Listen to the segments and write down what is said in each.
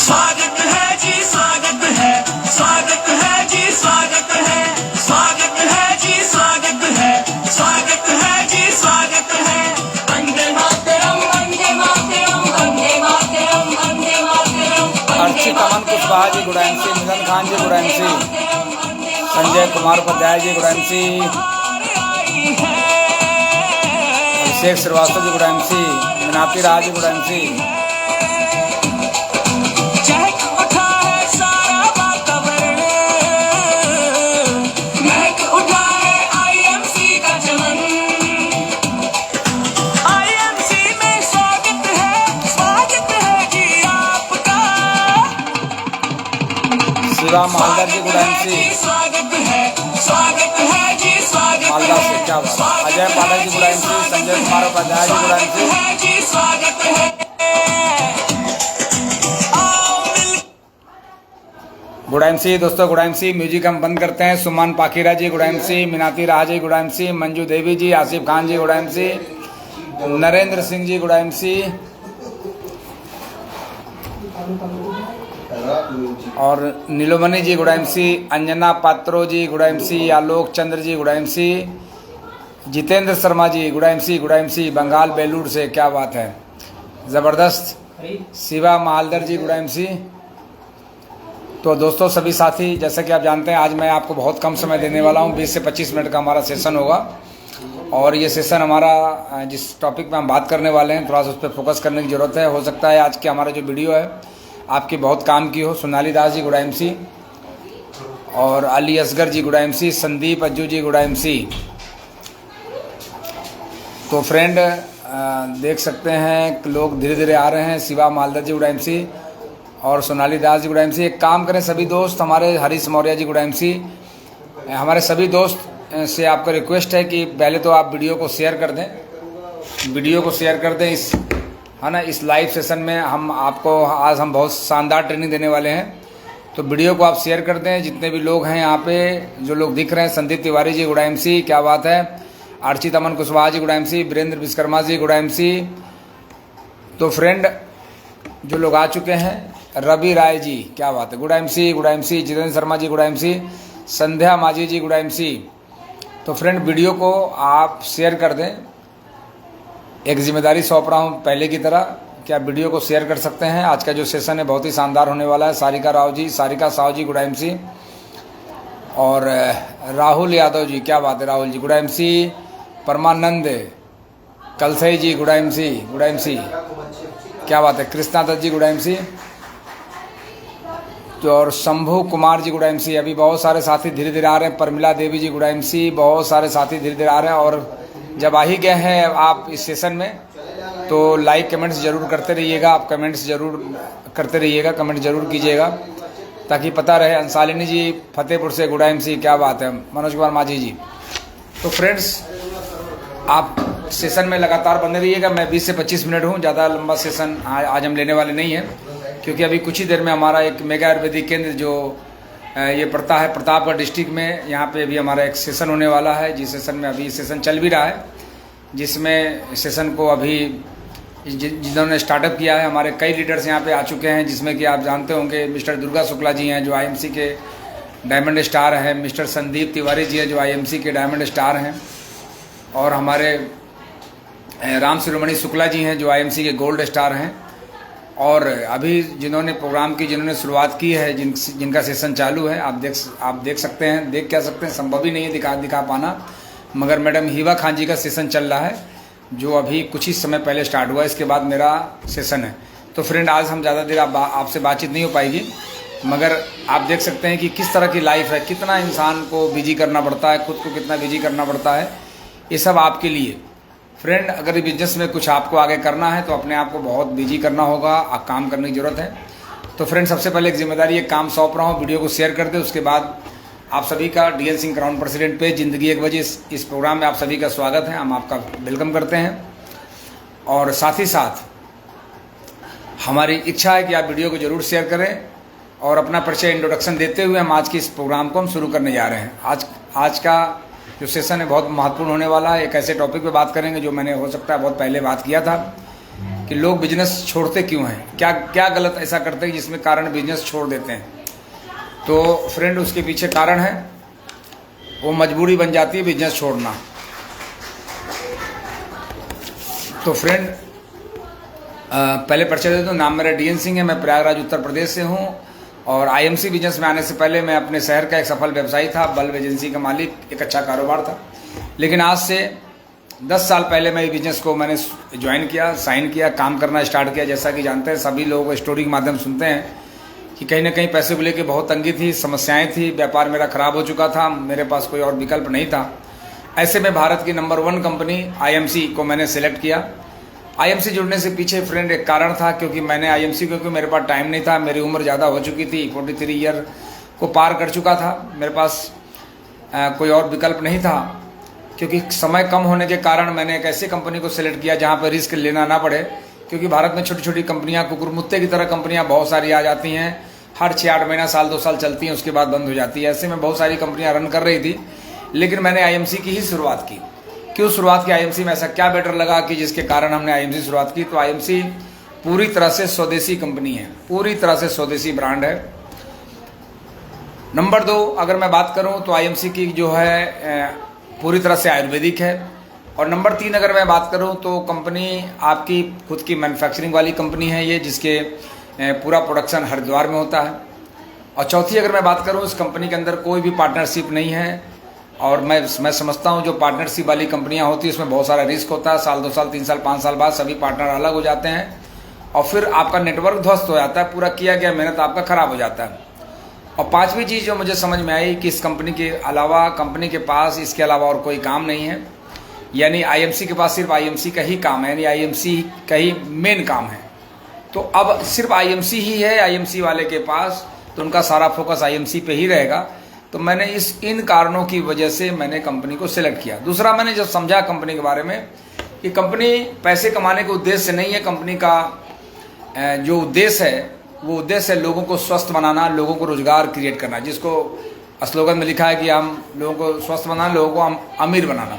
स्वागत है जी स्वागत है, स्वागत है जी स्वागत है, स्वागत है जी स्वागत है, स्वागत है जी स्वागत है। वंदे मातरम वंदे मातरम वंदे मातरम वंदे मातरम। अर्चित अमन कुशवाहा जी गुड एमसी, मिलन खान जी good MC, Sanjay Kumar Upadhyay ji good MC, अभिषेक Srivastava ji good MC, Minati Raj ji good MC. चहक उठा है सारा वातावरण, महक उठा है आईएमसी का चमन। आईएमसी में स्वागत है जी आपका। शिवा मालदार जी गुड एमसी, स्वागत है जी स्वागत मालदा से क्या बात है। Ajay Pathak ji good MC, Sanjay Kumar Upadhyay ji good MC. है जी स्वागत है। गुड एमसी दोस्तों, गुड एमसी। म्यूजिक हम बंद करते हैं। सुमन पाकिरा जी good MC, Minati Raj ji good MC, Manju Devi जी, आसिफ खान जी good MC, Narendra Singh ji good MC, और नीलोमणि जी गुड एमसी, अंजना पात्रो जी गुड एमसी, आलोक Chandra ji good MC, Jitendra Sharma ji good MC Bengal Belur से, क्या बात है, ज़बरदस्त। शिवा मालदर जी गुड एमसी। तो दोस्तों सभी साथी, जैसा कि आप जानते हैं आज मैं आपको बहुत कम समय देने वाला हूं। 20 से 25 मिनट का हमारा सेशन होगा, और ये सेशन हमारा जिस टॉपिक पे हम बात करने वाले हैं थोड़ा सा उस पर फोकस करने की ज़रूरत है। हो सकता है आज की हमारा जो वीडियो है आपकी बहुत काम की हो। सोनाली दास जी गुड एमसी, और अली असगर जी गुड एमसी, संदीप अज्जू जी गुड एमसी। तो फ्रेंड देख सकते हैं लोग धीरे धीरे आ रहे हैं। शिवा मालदर जी गुड एमसी और सोनाली दास जी गुड एमसी। एक काम करें सभी दोस्त, हमारे हरीश मौर्य जी गुड एमसी, हमारे सभी दोस्त से आपका रिक्वेस्ट है कि पहले तो आप वीडियो को शेयर कर दें, वीडियो को शेयर कर दें इस, है ना, इस लाइव सेशन में हम आपको आज हम बहुत शानदार ट्रेनिंग देने वाले हैं। तो वीडियो को आप शेयर कर दें। जितने भी लोग हैं यहाँ पे, जो लोग दिख रहे हैं, संदीप तिवारी जी गुड एमसी, क्या बात है, अर्चित अमन Kushwaha ji good MC, Virendra Vishwakarma ji good MC. तो फ्रेंड जो लोग आ चुके हैं, रवि राय जी क्या बात है, good MC, Jitendra Sharma ji good MC, संध्या माझी जी गुड एमसी। तो फ्रेंड वीडियो को आप शेयर कर दें। एक जिम्मेदारी सौंप रहा हूँ पहले की तरह कि आप वीडियो को शेयर कर सकते हैं। आज का जो सेशन है बहुत ही शानदार होने वाला है। सारिका साहू जी गुड एमसी, और राहुल यादव जी, क्या बात है राहुल जी गुड एमसी, परमानंद कलसई जी गुड एमसी, क्या बात है, कृष्णा दत्त जी गुड एमसी, तो और शंभू कुमार जी गुड एमसी। अभी बहुत सारे साथी धीरे धीरे आ रहे हैं। परमिला देवी जी गुड एमसी, बहुत सारे साथी धीरे धीरे आ रहे हैं। और जब आ ही गए हैं आप इस सेशन में तो लाइक कमेंट्स जरूर करते रहिएगा। आप कमेंट्स जरूर करते रहिएगा, कमेंट जरूर कीजिएगा ताकि पता रहे। अंसालिनी जी फतेहपुर से गुड एमसी, क्या बात है, मनोज कुमार माझी जी। तो फ्रेंड्स आप सेशन में लगातार बने रहिएगा। मैं 20 से 25 मिनट हूँ, ज़्यादा लंबा सेशन आज हम लेने वाले नहीं हैं, क्योंकि अभी कुछ ही देर में हमारा एक मेगा आयुर्वेदिक केंद्र जो ये पड़ता है प्रतापगढ़ डिस्ट्रिक्ट में, यहाँ पे भी हमारा एक सेशन होने वाला है। जिस सेशन में अभी सेशन चल भी रहा है, जिसमें सेशन को अभी जिन्होंने स्टार्टअप किया है, हमारे कई लीडर्स यहाँ पे आ चुके हैं, जिसमें कि आप जानते होंगे मिस्टर दुर्गा शुक्ला जी हैं जो आईएमसी के डायमंड स्टार हैं, मिस्टर संदीप तिवारी जी हैं जो आईएमसी के डायमंड स्टार हैं, और हमारे राम शिरोमणि शुक्ला जी हैं जो आईएमसी के गोल्ड स्टार हैं। और अभी जिन्होंने प्रोग्राम की जिन्होंने शुरुआत की है, जिनका सेशन चालू है, आप देख सकते हैं, देख क्या सकते हैं, संभव ही नहीं है दिखा पाना, मगर मैडम हिबा खान जी का सेशन चल रहा है जो अभी कुछ ही समय पहले स्टार्ट हुआ। इसके बाद मेरा सेशन है। तो फ्रेंड आज हम ज़्यादा देर आपसे बातचीत नहीं हो पाएगी, मगर आप देख सकते हैं कि किस तरह की लाइफ है, कितना इंसान को बिजी करना पड़ता है, खुद को कितना बिजी करना पड़ता है। ये सब आपके लिए फ्रेंड, अगर बिजनेस में कुछ आपको आगे करना है तो अपने आप को बहुत बिजी करना होगा, आप काम करने की ज़रूरत है। तो फ्रेंड सबसे पहले एक जिम्मेदारी, एक काम सौंप रहा हूँ, वीडियो को शेयर कर दे। उसके बाद आप सभी का डीएन सिंह क्राउन प्रेसिडेंट पे ज़िंदगी 1 बजे इस प्रोग्राम में आप सभी का स्वागत है। हम आपका वेलकम करते हैं, और साथ ही साथ हमारी इच्छा है कि आप वीडियो को जरूर शेयर करें, और अपना परिचय इंट्रोडक्शन देते हुए हम आज की इस प्रोग्राम को हम शुरू करने जा रहे हैं। आज का जो सेशन है बहुत महत्वपूर्ण होने वाला है। एक ऐसे टॉपिक पे बात करेंगे जो मैंने हो सकता है बहुत पहले बात किया था, कि लोग बिजनेस छोड़ते क्यों हैं, क्या क्या गलत ऐसा करते हैं जिसमें कारण बिजनेस छोड़ देते हैं। तो फ्रेंड उसके पीछे कारण है, वो मजबूरी बन जाती है बिजनेस छोड़ना। तो फ्रेंड पहले परिचय दे दूँ, नाम मेरा DN सिंह है, मैं प्रयागराज उत्तर प्रदेश से हूँ और IMC बिजनेस में आने से पहले मैं अपने शहर का एक सफल व्यवसायी था, बल्ब एजेंसी का मालिक, एक अच्छा कारोबार था। लेकिन आज से 10 साल पहले मैं ये बिजनेस को मैंने ज्वाइन किया, साइन किया, काम करना स्टार्ट किया। जैसा कि जानते हैं सभी लोग स्टोरी के माध्यम सुनते हैं कि कहीं ना कहीं पैसे को लेकर बहुत तंगी थी, समस्याएं थी, व्यापार मेरा खराब हो चुका था, मेरे पास कोई और विकल्प नहीं था। ऐसे में भारत की नंबर 1 कंपनी IMC को मैंने सेलेक्ट किया। IMC जुड़ने से पीछे फ्रेंड एक कारण था, क्योंकि मैंने IMC क्योंकि मेरे पास टाइम नहीं था, मेरी उम्र ज़्यादा हो चुकी थी, 43 ईयर को पार कर चुका था, मेरे पास कोई और विकल्प नहीं था। क्योंकि समय कम होने के कारण मैंने एक ऐसी कंपनी को सिलेक्ट किया जहाँ पर रिस्क लेना ना पड़े, क्योंकि भारत में छोटी छोटी कंपनियाँ, कुकुरमुत्ते की तरह कंपनियाँ बहुत सारी आ जाती हैं, हर 6-8 महीना, साल 2 साल चलती हैं, उसके बाद बंद हो जाती है। ऐसे में बहुत सारी कंपनियाँ रन कर रही थी, लेकिन मैंने IMC की ही शुरुआत की। क्यों शुरुआत की IMC में, ऐसा क्या बेटर लगा कि जिसके कारण हमने IMC शुरुआत की। तो IMC पूरी तरह से स्वदेशी कंपनी है, पूरी तरह से स्वदेशी ब्रांड है। नंबर 2 अगर मैं बात करूं तो IMC की जो है पूरी तरह से आयुर्वेदिक है। और नंबर 3 अगर मैं बात करूं तो कंपनी आपकी खुद की मैन्युफैक्चरिंग वाली कंपनी है ये, जिसके पूरा प्रोडक्शन हरिद्वार में होता है। और चौथी अगर मैं बात करूं, इस कंपनी के अंदर कोई भी पार्टनरशिप नहीं है। और मैं समझता हूं जो पार्टनरशिप वाली कंपनियां होती हैं उसमें बहुत सारा रिस्क होता है, साल 2 साल 3 साल 5 साल बाद सभी पार्टनर अलग हो जाते हैं और फिर आपका नेटवर्क ध्वस्त हो जाता है, पूरा किया गया मेहनत आपका खराब हो जाता है। और 5वीं चीज़ जो मुझे समझ में आई कि इस कंपनी के अलावा, कंपनी के पास इसके अलावा और कोई काम नहीं है, यानी IMC के पास सिर्फ IMC का ही काम है, यानी IMC का ही मेन काम है। तो अब सिर्फ IMC ही है IMC वाले के पास, तो उनका सारा फोकस IMC पे ही रहेगा। तो मैंने इन कारणों की वजह से मैंने कंपनी को सिलेक्ट किया। दूसरा, मैंने जब समझा कंपनी के बारे में कि कंपनी पैसे कमाने के उद्देश्य से नहीं है, कंपनी का जो उद्देश्य है वो उद्देश्य है लोगों को स्वस्थ बनाना, लोगों को रोजगार क्रिएट करना, जिसको स्लोगन में लिखा है कि हम लोगों को स्वस्थ बनाना, लोगों को हम अमीर बनाना।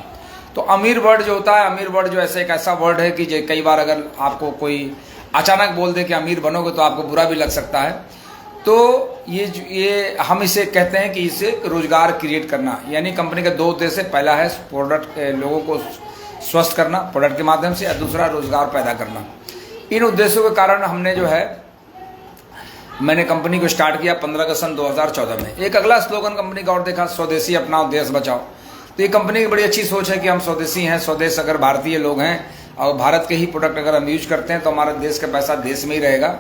तो अमीर वर्ड जो होता है, अमीर वर्ड जो ऐसा एक ऐसा वर्ड है कि कई बार अगर आपको कोई अचानक बोल दे कि अमीर बनोगे तो आपको बुरा भी लग सकता है। तो ये हम इसे कहते हैं कि इसे रोजगार क्रिएट करना, यानी कंपनी का 2 उद्देश्य, पहला है प्रोडक्ट, लोगों को स्वस्थ करना प्रोडक्ट के माध्यम से, और दूसरा रोजगार पैदा करना। इन उद्देश्यों के कारण हमने जो है मैंने कंपनी को स्टार्ट किया 15 अगस्त 2014 में। एक अगला स्लोगन कंपनी का और देखा, स्वदेशी अपनाओ देश बचाओ। तो ये कंपनी की बड़ी अच्छी सोच है कि हम स्वदेशी हैं, स्वदेश अगर भारतीय लोग हैं और भारत के ही प्रोडक्ट अगर हम यूज करते हैं तो हमारे देश का पैसा देश में ही रहेगा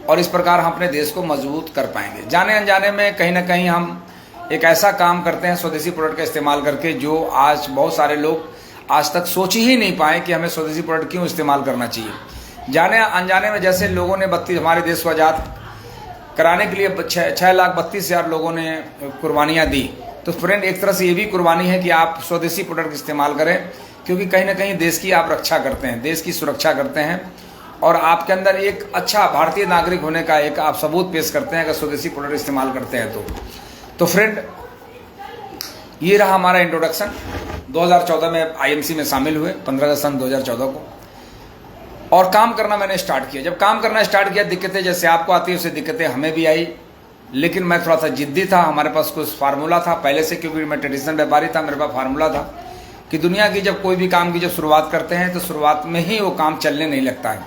और इस प्रकार हम अपने देश को मजबूत कर पाएंगे। जाने अनजाने में कहीं ना कहीं हम एक ऐसा काम करते हैं स्वदेशी प्रोडक्ट का इस्तेमाल करके, जो आज बहुत सारे लोग आज तक सोच ही नहीं पाए कि हमें स्वदेशी प्रोडक्ट क्यों इस्तेमाल करना चाहिए। जाने अनजाने में जैसे लोगों ने हमारे देश को आज़ाद कराने के लिए 6,32,000 लोगों ने कुर्बानियाँ दी। तो फ्रेंड, एक तरह से ये भी कुर्बानी है कि आप स्वदेशी प्रोडक्ट इस्तेमाल करें, क्योंकि कहीं ना कहीं देश की आप रक्षा करते हैं, देश की सुरक्षा करते हैं और आपके अंदर एक अच्छा भारतीय नागरिक होने का एक आप सबूत पेश करते हैं अगर स्वदेशी प्रोडक्ट इस्तेमाल करते हैं तो फ्रेंड, ये रहा हमारा इंट्रोडक्शन। 2014 में IMC में शामिल हुए 15 अगस्त 2014 को, और काम करना मैंने स्टार्ट किया। जब काम करना स्टार्ट किया, दिक्कतें जैसे आपको आती है उससे दिक्कतें हमें भी आई, लेकिन मैं थोड़ा सा जिद्दी था। हमारे पास कुछ फार्मूला था पहले से, क्योंकि मैं ट्रेडिशनल व्यापारी था, मेरे पास फार्मूला था कि दुनिया की जब कोई भी काम की जब शुरुआत करते हैं तो शुरुआत में ही वो काम चलने नहीं लगता है।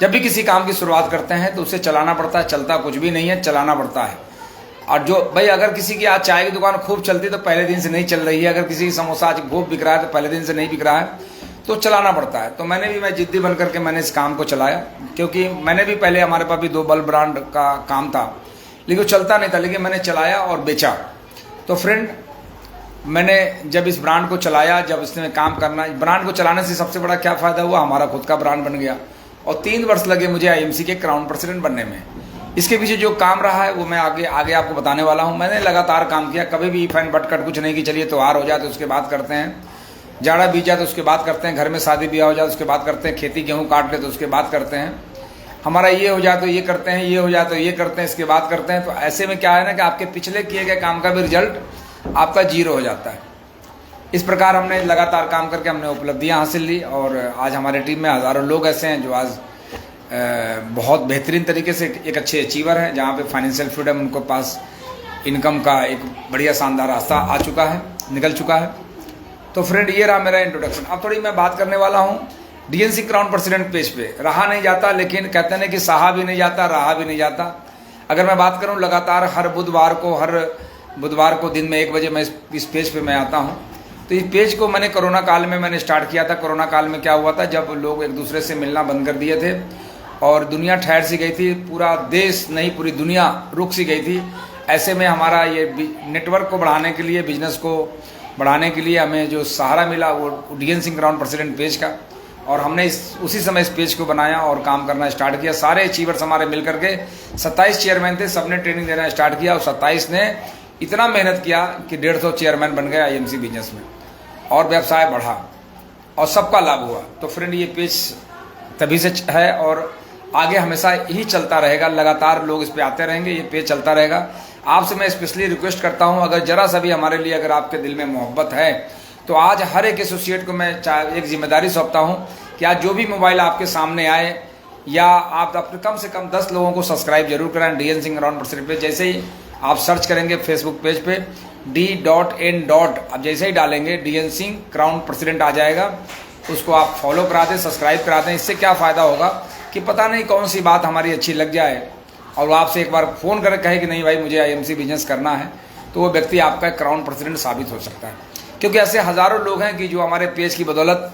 जब भी किसी काम की शुरुआत करते हैं तो उसे चलाना पड़ता है, चलता कुछ भी नहीं है, चलाना पड़ता है। और जो भाई, अगर किसी की आज चाय की दुकान खूब चलती तो पहले दिन से नहीं चल रही है, अगर किसी की समोसा आज खूब बिक रहा है तो पहले दिन से नहीं बिक रहा है, तो चलाना पड़ता है। तो मैं जिद्दी बन करके मैंने इस काम को चलाया, क्योंकि मैंने भी पहले, हमारे पास भी 2 बल्ब ब्रांड का काम था, लेकिन वो चलता नहीं था, लेकिन मैंने चलाया और बेचा। तो फ्रेंड, मैंने जब इस ब्रांड को चलाया, जब इसमें काम करना, ब्रांड को चलाने से सबसे बड़ा क्या फ़ायदा हुआ, हमारा खुद का ब्रांड बन गया और 3 वर्ष लगे मुझे IMC के क्राउन प्रेसिडेंट बनने में। इसके पीछे जो काम रहा है वो मैं आगे आपको बताने वाला हूँ। मैंने लगातार काम किया, कभी भी फैन बटकट कुछ नहीं कि चलिए त्योहार हो जाए तो उसके बाद करते हैं, जाड़ा बीत जाए तो उसके बाद करते हैं, घर में शादी ब्याह हो जाए तो उसके बाद करते हैं, खेती गेहूँ काट ले तो उसके बाद करते हैं, हमारा ये हो जाए तो ये करते हैं, ये हो जाए तो ये करते हैं, इसके बाद करते हैं। तो ऐसे में क्या है ना कि आपके पिछले किए गए काम का भी रिजल्ट आपका 0 हो जाता है। इस प्रकार हमने लगातार काम करके हमने उपलब्धियां हासिल ली और आज हमारे टीम में हज़ारों लोग ऐसे हैं जो आज बहुत बेहतरीन तरीके से एक अच्छे अचीवर हैं, जहाँ पे फाइनेंशियल फ्रीडम उनको पास इनकम का एक बढ़िया शानदार रास्ता आ चुका है, निकल चुका है। तो फ्रेंड ये रहा मेरा इंट्रोडक्शन। अब थोड़ी मैं बात करने वाला हूँ डीएनसी क्राउन प्रेसिडेंट पेज पे। रहा नहीं जाता, लेकिन कहते हैं कि सहा भी नहीं जाता, रहा भी नहीं जाता। अगर मैं बात करूँ लगातार हर बुधवार को दिन में 1 बजे मैं इस पेज पे मैं आता हूँ। तो इस पेज को मैंने कोरोना काल में मैंने स्टार्ट किया था। कोरोना काल में क्या हुआ था, जब लोग एक दूसरे से मिलना बंद कर दिए थे और दुनिया ठहर सी गई थी, पूरा देश नहीं पूरी दुनिया रुक सी गई थी। ऐसे में हमारा ये नेटवर्क को बढ़ाने के लिए, बिजनेस को बढ़ाने के लिए हमें जो सहारा मिला वो डीएनसी क्राउन प्रेसिडेंट पेज का, और हमने उसी समय इस पेज को बनाया और काम करना स्टार्ट किया। सारे अचीवर्स हमारे मिल करके 27 चेयरमैन थे, सबने ट्रेनिंग देना स्टार्ट किया और 27 ने इतना मेहनत किया कि 150 चेयरमैन बन गए आईएमसी बिजनेस में, और व्यवसाय बढ़ा और सबका लाभ हुआ। तो फ्रेंड ये पेज तभी से है और आगे हमेशा ही चलता रहेगा, लगातार लोग इस पे आते रहेंगे, ये पेज चलता रहेगा। आपसे मैं स्पेशली रिक्वेस्ट करता हूं, अगर जरा सा भी हमारे लिए अगर आपके दिल में मोहब्बत है तो आज हर एक एसोसिएट को मैं एक जिम्मेदारी सौंपता हूं कि आज जो भी मोबाइल आपके सामने आए, या आप अपने कम से कम 10 लोगों को सब्सक्राइब जरूर कराएं डीएनसी क्राउन प्रेसिडेंट पेज। जैसे ही आप सर्च करेंगे फेसबुक पेज पे D.N. अब जैसे ही डालेंगे डीएनसी क्राउन प्रेसिडेंट आ जाएगा, उसको आप फॉलो करा दें, सब्सक्राइब करा दें। इससे क्या फ़ायदा होगा कि पता नहीं कौन सी बात हमारी अच्छी लग जाए और वो आपसे एक बार फ़ोन कर कहे कि नहीं भाई मुझे आईएमसी बिजनेस करना है, तो वो व्यक्ति आपका क्राउन प्रेसिडेंट साबित हो सकता है। क्योंकि ऐसे हज़ारों लोग हैं कि जो हमारे पेज की बदौलत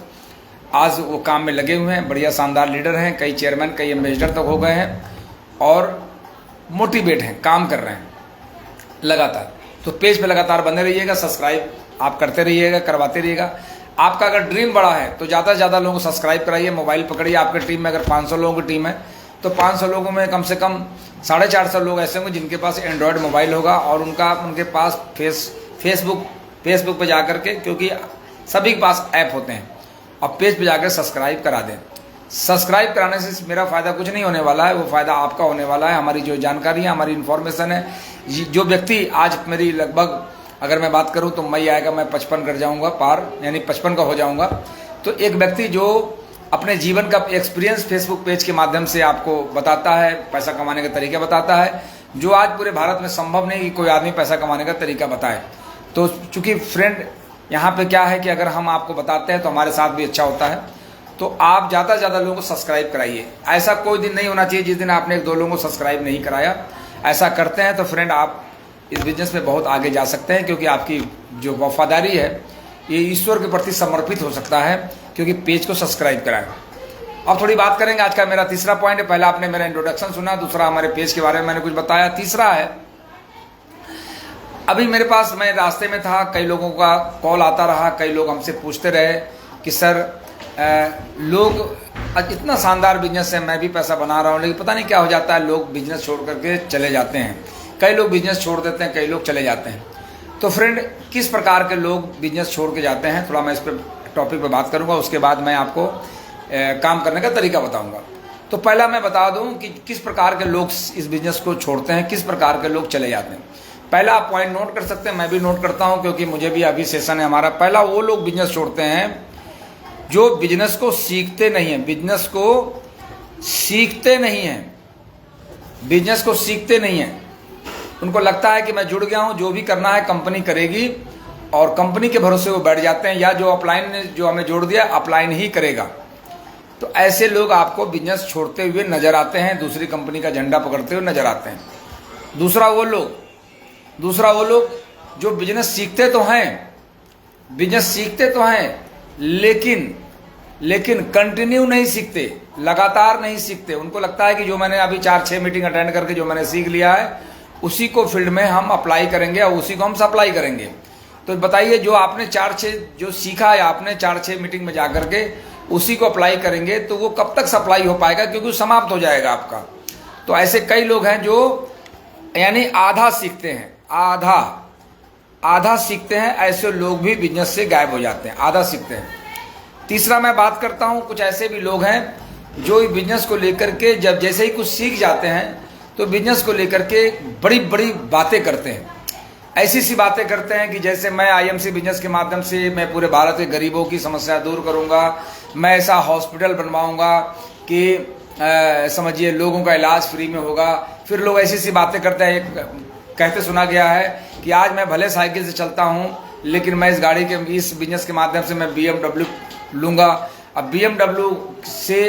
आज वो काम में लगे हुए हैं, बढ़िया शानदार लीडर हैं, कई चेयरमैन कई एम्बेसडर तक हो गए हैं और मोटिवेट हैं, काम कर रहे हैं लगातार। तो पेज पे लगातार बने रहिएगा, सब्सक्राइब आप करते रहिएगा, करवाते रहिएगा। आपका अगर ड्रीम बड़ा है तो ज़्यादा से ज़्यादा लोगों को सब्सक्राइब कराइए, मोबाइल पकड़िए। आपके टीम में अगर 500 लोगों की टीम है तो 500 लोगों में कम से कम 450 लोग ऐसे होंगे जिनके पास एंड्रॉयड मोबाइल होगा और उनके पास फेसबुक पे जाकर के, क्योंकि सभी के पास ऐप होते हैं, और पेज पे जाकर सब्सक्राइब करा दें। सब्सक्राइब कराने से मेरा फ़ायदा कुछ नहीं होने वाला है, वो फ़ायदा आपका होने वाला है। हमारी जो जानकारी है, हमारी इन्फॉर्मेशन है, जो व्यक्ति आज मेरी लगभग अगर मैं बात करूं तो मई आएगा मैं 55 कर जाऊंगा पार, यानी 55 का हो जाऊंगा। तो एक व्यक्ति जो अपने जीवन का एक्सपीरियंस फेसबुक पेज के माध्यम से आपको बताता है, पैसा कमाने के तरीके बताता है, जो आज पूरे भारत में संभव नहीं कि कोई आदमी पैसा कमाने का तरीका बताए। तो चूंकि फ्रेंड यहाँ पे क्या है कि अगर हम आपको बताते हैं तो हमारे साथ भी अच्छा होता है। तो आप ज़्यादा से ज़्यादा लोगों को सब्सक्राइब कराइए। ऐसा कोई दिन नहीं होना चाहिए जिस दिन आपने 1-2 लोगों को सब्सक्राइब नहीं कराया। ऐसा करते हैं तो फ्रेंड आप इस बिजनेस में बहुत आगे जा सकते हैं, क्योंकि आपकी जो वफादारी है ये ईश्वर के प्रति समर्पित हो सकता है, क्योंकि पेज को सब्सक्राइब कराएं। अब थोड़ी बात करेंगे, आज का मेरा तीसरा पॉइंट है। पहला आपने मेरा इंट्रोडक्शन सुना, दूसरा हमारे पेज के बारे में मैंने कुछ बताया, तीसरा है अभी मेरे पास, मैं रास्ते में था, कई लोगों का कॉल आता रहा, कई लोग हमसे पूछते रहे कि सर लोग इतना शानदार बिजनेस है, मैं भी पैसा बना रहा हूँ, लेकिन पता नहीं क्या हो जाता है, लोग बिजनेस छोड़ करके चले जाते हैं। कई लोग बिजनेस छोड़ देते हैं, कई लोग चले जाते हैं। तो फ्रेंड किस प्रकार के लोग बिजनेस छोड़ के जाते हैं, थोड़ा मैं इस पर टॉपिक पर बात करूँगा, उसके बाद मैं आपको काम करने का तरीका बताऊँगा। तो पहला मैं बता दूँ कि किस प्रकार के लोग इस बिजनेस को छोड़ते हैं, किस प्रकार के लोग चले जाते हैं। पहला आप पॉइंट नोट कर सकते हैं, मैं भी नोट करता हूँ क्योंकि मुझे भी अभी सेशन है हमारा। पहला वो लोग बिजनेस छोड़ते हैं जो बिजनेस को सीखते नहीं है, बिजनेस को सीखते नहीं है, बिजनेस को सीखते नहीं है। उनको लगता है कि मैं जुड़ गया हूं, जो भी करना है कंपनी करेगी, और कंपनी के भरोसे वो बैठ जाते हैं, या जो अपलाइन ने जो हमें जोड़ दिया अपलाइन ही करेगा। तो ऐसे लोग आपको बिजनेस छोड़ते हुए नजर आते हैं, दूसरी कंपनी का झंडा पकड़ते हुए नजर आते हैं। दूसरा वो लोग जो बिजनेस सीखते तो हैं, लेकिन कंटिन्यू नहीं सीखते, लगातार नहीं सीखते। उनको लगता है कि जो मैंने अभी 4-6 मीटिंग अटेंड करके जो मैंने सीख लिया है, उसी को फील्ड में हम अप्लाई करेंगे और उसी को हम सप्लाई करेंगे। तो बताइए, जो आपने 4-6 जो सीखा है, आपने 4-6 मीटिंग में जाकर के उसी को अप्लाई करेंगे, तो वो कब तक सप्लाई हो पाएगा, क्योंकि समाप्त हो जाएगा आपका। तो ऐसे कई लोग हैं जो यानी आधा सीखते हैं, आधा सीखते हैं। ऐसे लोग भी बिजनेस से गायब हो जाते हैं, आधा सीखते हैं। तीसरा मैं बात करता हूं, कुछ ऐसे भी लोग हैं जो बिजनेस को लेकर के जब जैसे ही कुछ सीख जाते हैं तो बिजनेस को लेकर के बड़ी बड़ी बातें करते हैं। ऐसी सी बातें करते हैं कि जैसे मैं आईएमसी बिजनेस के माध्यम से मैं पूरे भारत के गरीबों की समस्या दूर करूंगा, मैं ऐसा हॉस्पिटल बनवाऊंगा कि समझिए लोगों का इलाज फ्री में होगा। फिर लोग ऐसी सी बातें करते हैं, कहते सुना गया है कि आज मैं भले साइकिल से चलता हूँ लेकिन मैं इस बिजनेस के माध्यम से मैं BMW लूँगा। अब BMW से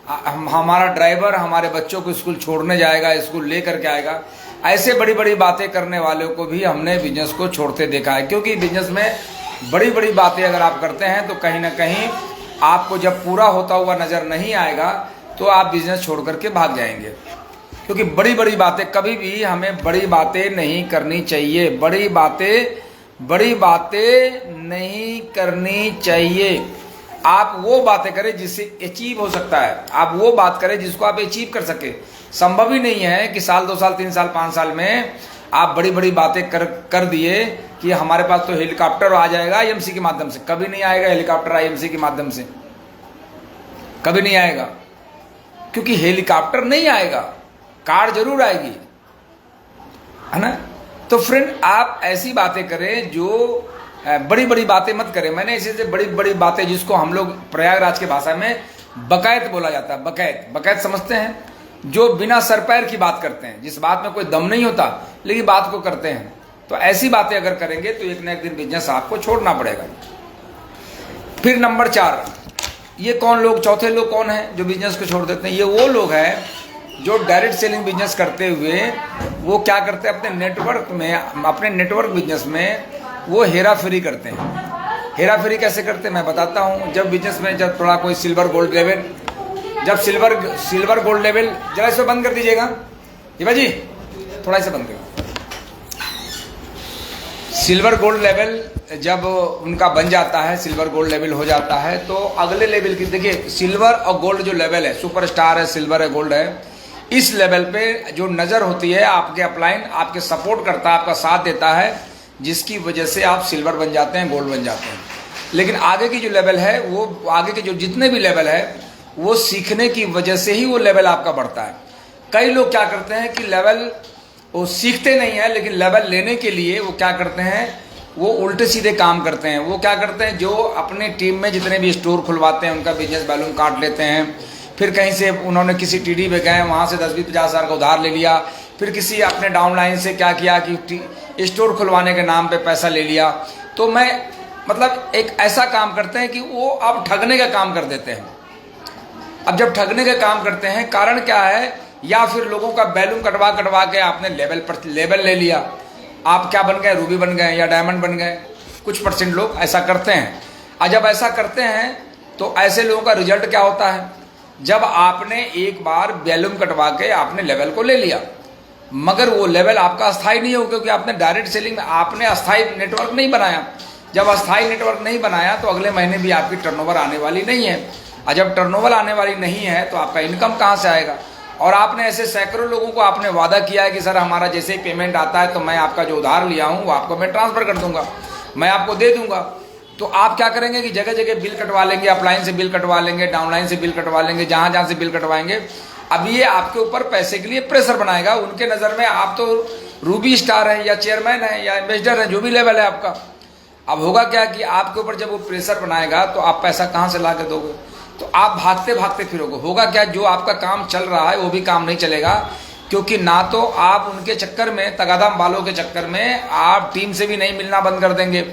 हमारा ड्राइवर हमारे बच्चों को स्कूल छोड़ने जाएगा, स्कूल ले करके आएगा। ऐसे बड़ी बड़ी बातें करने वालों को भी हमने बिजनेस को छोड़ते देखा है, क्योंकि बिजनेस में बड़ी बड़ी बातें अगर आप करते हैं तो कहीं ना कहीं आपको जब पूरा होता हुआ नज़र नहीं आएगा तो आप बिजनेस छोड़ करके भाग जाएंगे। क्योंकि बड़ी बड़ी बातें, कभी भी हमें बड़ी बातें नहीं करनी चाहिए, बड़ी बातें नहीं करनी चाहिए। आप वो बातें करें जिससे अचीव हो सकता है, आप वो बात करें जिसको आप अचीव कर सके। संभव ही नहीं है कि साल 2 साल 3 साल 5 साल में आप बड़ी बड़ी बातें कर दिए कि हमारे पास तो हेलीकॉप्टर आ जाएगा IMC के माध्यम से। कभी नहीं आएगा हेलीकॉप्टर IMC के माध्यम से, कभी नहीं आएगा, क्योंकि हेलीकॉप्टर नहीं आएगा, कार जरूर आएगी, है ना। तो फ्रेंड, आप ऐसी बातें करें जो बड़ी बड़ी बातें मत करें। मैंने इसी से बड़ी बड़ी बातें, जिसको हम लोग प्रयागराज की भाषा में बकैत बोला जाता है, बकैत समझते हैं, जो बिना सर पैर की बात करते हैं, जिस बात में कोई दम नहीं होता लेकिन बात को करते हैं। तो ऐसी बातें अगर करेंगे तो एक न एक दिन बिजनेस आपको छोड़ना पड़ेगा। फिर नंबर 4, ये कौन लोग, चौथे लोग कौन है जो बिजनेस को छोड़ देते हैं? ये वो लोग हैं जो डायरेक्ट सेलिंग बिजनेस करते हुए वो क्या करते हैं, अपने नेटवर्क बिजनेस में वो हेरा फेरी करते हैं। हेरा फेरी कैसे करते हैं मैं बताता हूँ। जब बिजनेस में जब थोड़ा कोई सिल्वर गोल्ड लेवल, जब सिल्वर गोल्ड लेवल, जरा इसे बंद कर दीजिएगा ये भाजी, थोड़ा इसे बंद कर। सिल्वर गोल्ड लेवल जब उनका बन जाता है, सिल्वर गोल्ड लेवल हो जाता है, तो अगले लेवल की, देखिए सिल्वर और गोल्ड जो लेवल है, सुपरस्टार है, सिल्वर है, गोल्ड है, इस लेवल पे जो नज़र होती है आपके अपलाइन, आपके सपोर्ट करता है, आपका साथ देता है, जिसकी वजह से आप सिल्वर बन जाते हैं, गोल्ड बन जाते हैं। लेकिन आगे की जो लेवल है, वो आगे के जो जितने भी लेवल है, वो सीखने की वजह से ही वो लेवल आपका बढ़ता है। कई लोग क्या करते हैं कि लेवल वो सीखते नहीं है, लेकिन लेवल लेने के लिए वो क्या करते हैं, वो उल्टे सीधे काम करते हैं। वो क्या करते हैं, जो अपने टीम में जितने भी स्टोर खुलवाते हैं उनका बिजनेस बैलून काट लेते हैं। फिर कहीं से उन्होंने किसी TD पे गए, वहाँ से 10-20-50 हज़ार का उधार ले लिया। फिर किसी अपने डाउनलाइन से क्या किया कि स्टोर खुलवाने के नाम पे पैसा ले लिया। तो मतलब एक ऐसा काम करते हैं कि वो अब ठगने का काम कर देते हैं। अब जब ठगने का काम करते हैं, कारण क्या है, या फिर लोगों का बैलून कटवा के आपने लेवल ले लिया, आप क्या बन गए, रूबी बन गए या डायमंड बन गए। कुछ % लोग ऐसा करते हैं। और जब ऐसा करते हैं तो ऐसे लोगों का रिजल्ट क्या होता है, जब आपने एक बार बैलून कटवा के आपने लेवल को ले लिया, मगर वो लेवल आपका अस्थाई नहीं हो, क्योंकि आपने डायरेक्ट सेलिंग में आपने अस्थाई नेटवर्क नहीं बनाया। जब अस्थाई नेटवर्क नहीं बनाया तो अगले महीने भी आपकी टर्नओवर आने वाली नहीं है। और जब टर्नओवर आने वाली नहीं है तो आपका इनकम कहाँ से आएगा। और आपने ऐसे सैकड़ों लोगों को आपने वादा किया है कि सर हमारा जैसे ही पेमेंट आता है तो मैं आपका जो उधार लिया हूँ वो आपको मैं ट्रांसफ़र कर दूंगा, मैं आपको दे दूंगा। तो आप क्या करेंगे कि जगह जगह बिल कटवा लेंगे, अपलाइन से बिल कटवा लेंगे, डाउनलाइन से बिल कटवा लेंगे, जहाँ जहाँ से बिल कटवाएंगे। अब ये आपके ऊपर पैसे के लिए प्रेशर बनाएगा। उनके नज़र में आप तो रूबी स्टार है या चेयरमैन है या इन्वेस्टर है, जो भी लेवल है आपका। अब होगा क्या कि आपके ऊपर जब वो प्रेशर बनाएगा तो आप पैसा कहाँ से ला के दोगे, तो आप भागते भागते फिरोगे। होगा क्या, जो आपका काम चल रहा है वो भी काम नहीं चलेगा, क्योंकि ना तो आप उनके चक्कर में, तगादाम वालों के चक्कर में आप टीम से भी नहीं मिलना बंद कर देंगे।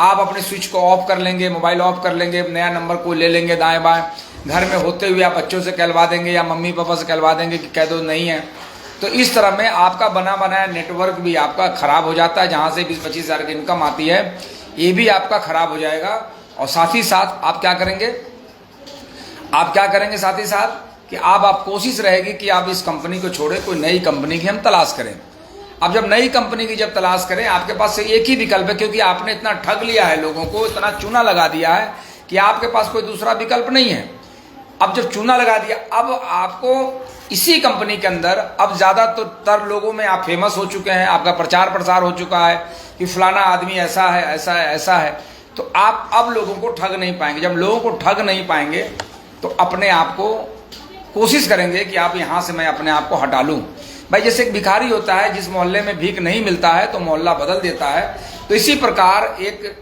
आप अपने स्विच को ऑफ कर लेंगे, मोबाइल ऑफ कर लेंगे, नया नंबर को ले लेंगे दाएं बाएं। घर में होते हुए आप बच्चों से कहलवा देंगे या मम्मी पापा से कहलवा देंगे कि कह दो नहीं है। तो इस तरह में आपका बना बनाया नेटवर्क भी आपका खराब हो जाता है। जहाँ से 20-25 हज़ार की इनकम आती है ये भी आपका खराब हो जाएगा। और साथ ही साथ आप क्या करेंगे, साथ ही साथ कि आप कोशिश रहेगी कि आप इस कंपनी को छोड़े, कोई नई कंपनी की हम तलाश करें। अब जब नई कंपनी की जब तलाश करें, आपके पास से एक ही विकल्प है, क्योंकि आपने इतना ठग लिया है लोगों को, इतना चूना लगा दिया है कि आपके पास कोई दूसरा विकल्प नहीं है। अब जब चूना लगा दिया, अब आपको इसी कंपनी के अंदर अब ज़्यादातर लोगों में आप फेमस हो चुके हैं, आपका प्रचार प्रसार हो चुका है कि फलाना आदमी ऐसा है, ऐसा है, ऐसा है। तो आप अब लोगों को ठग नहीं पाएंगे। जब लोगों को ठग नहीं पाएंगे तो अपने आप को कोशिश करेंगे कि आप यहाँ से मैं अपने आप को हटा लूँ। भाई जैसे एक भिखारी होता है, जिस मोहल्ले में भीख नहीं मिलता है तो मोहल्ला बदल देता है, तो इसी प्रकार एक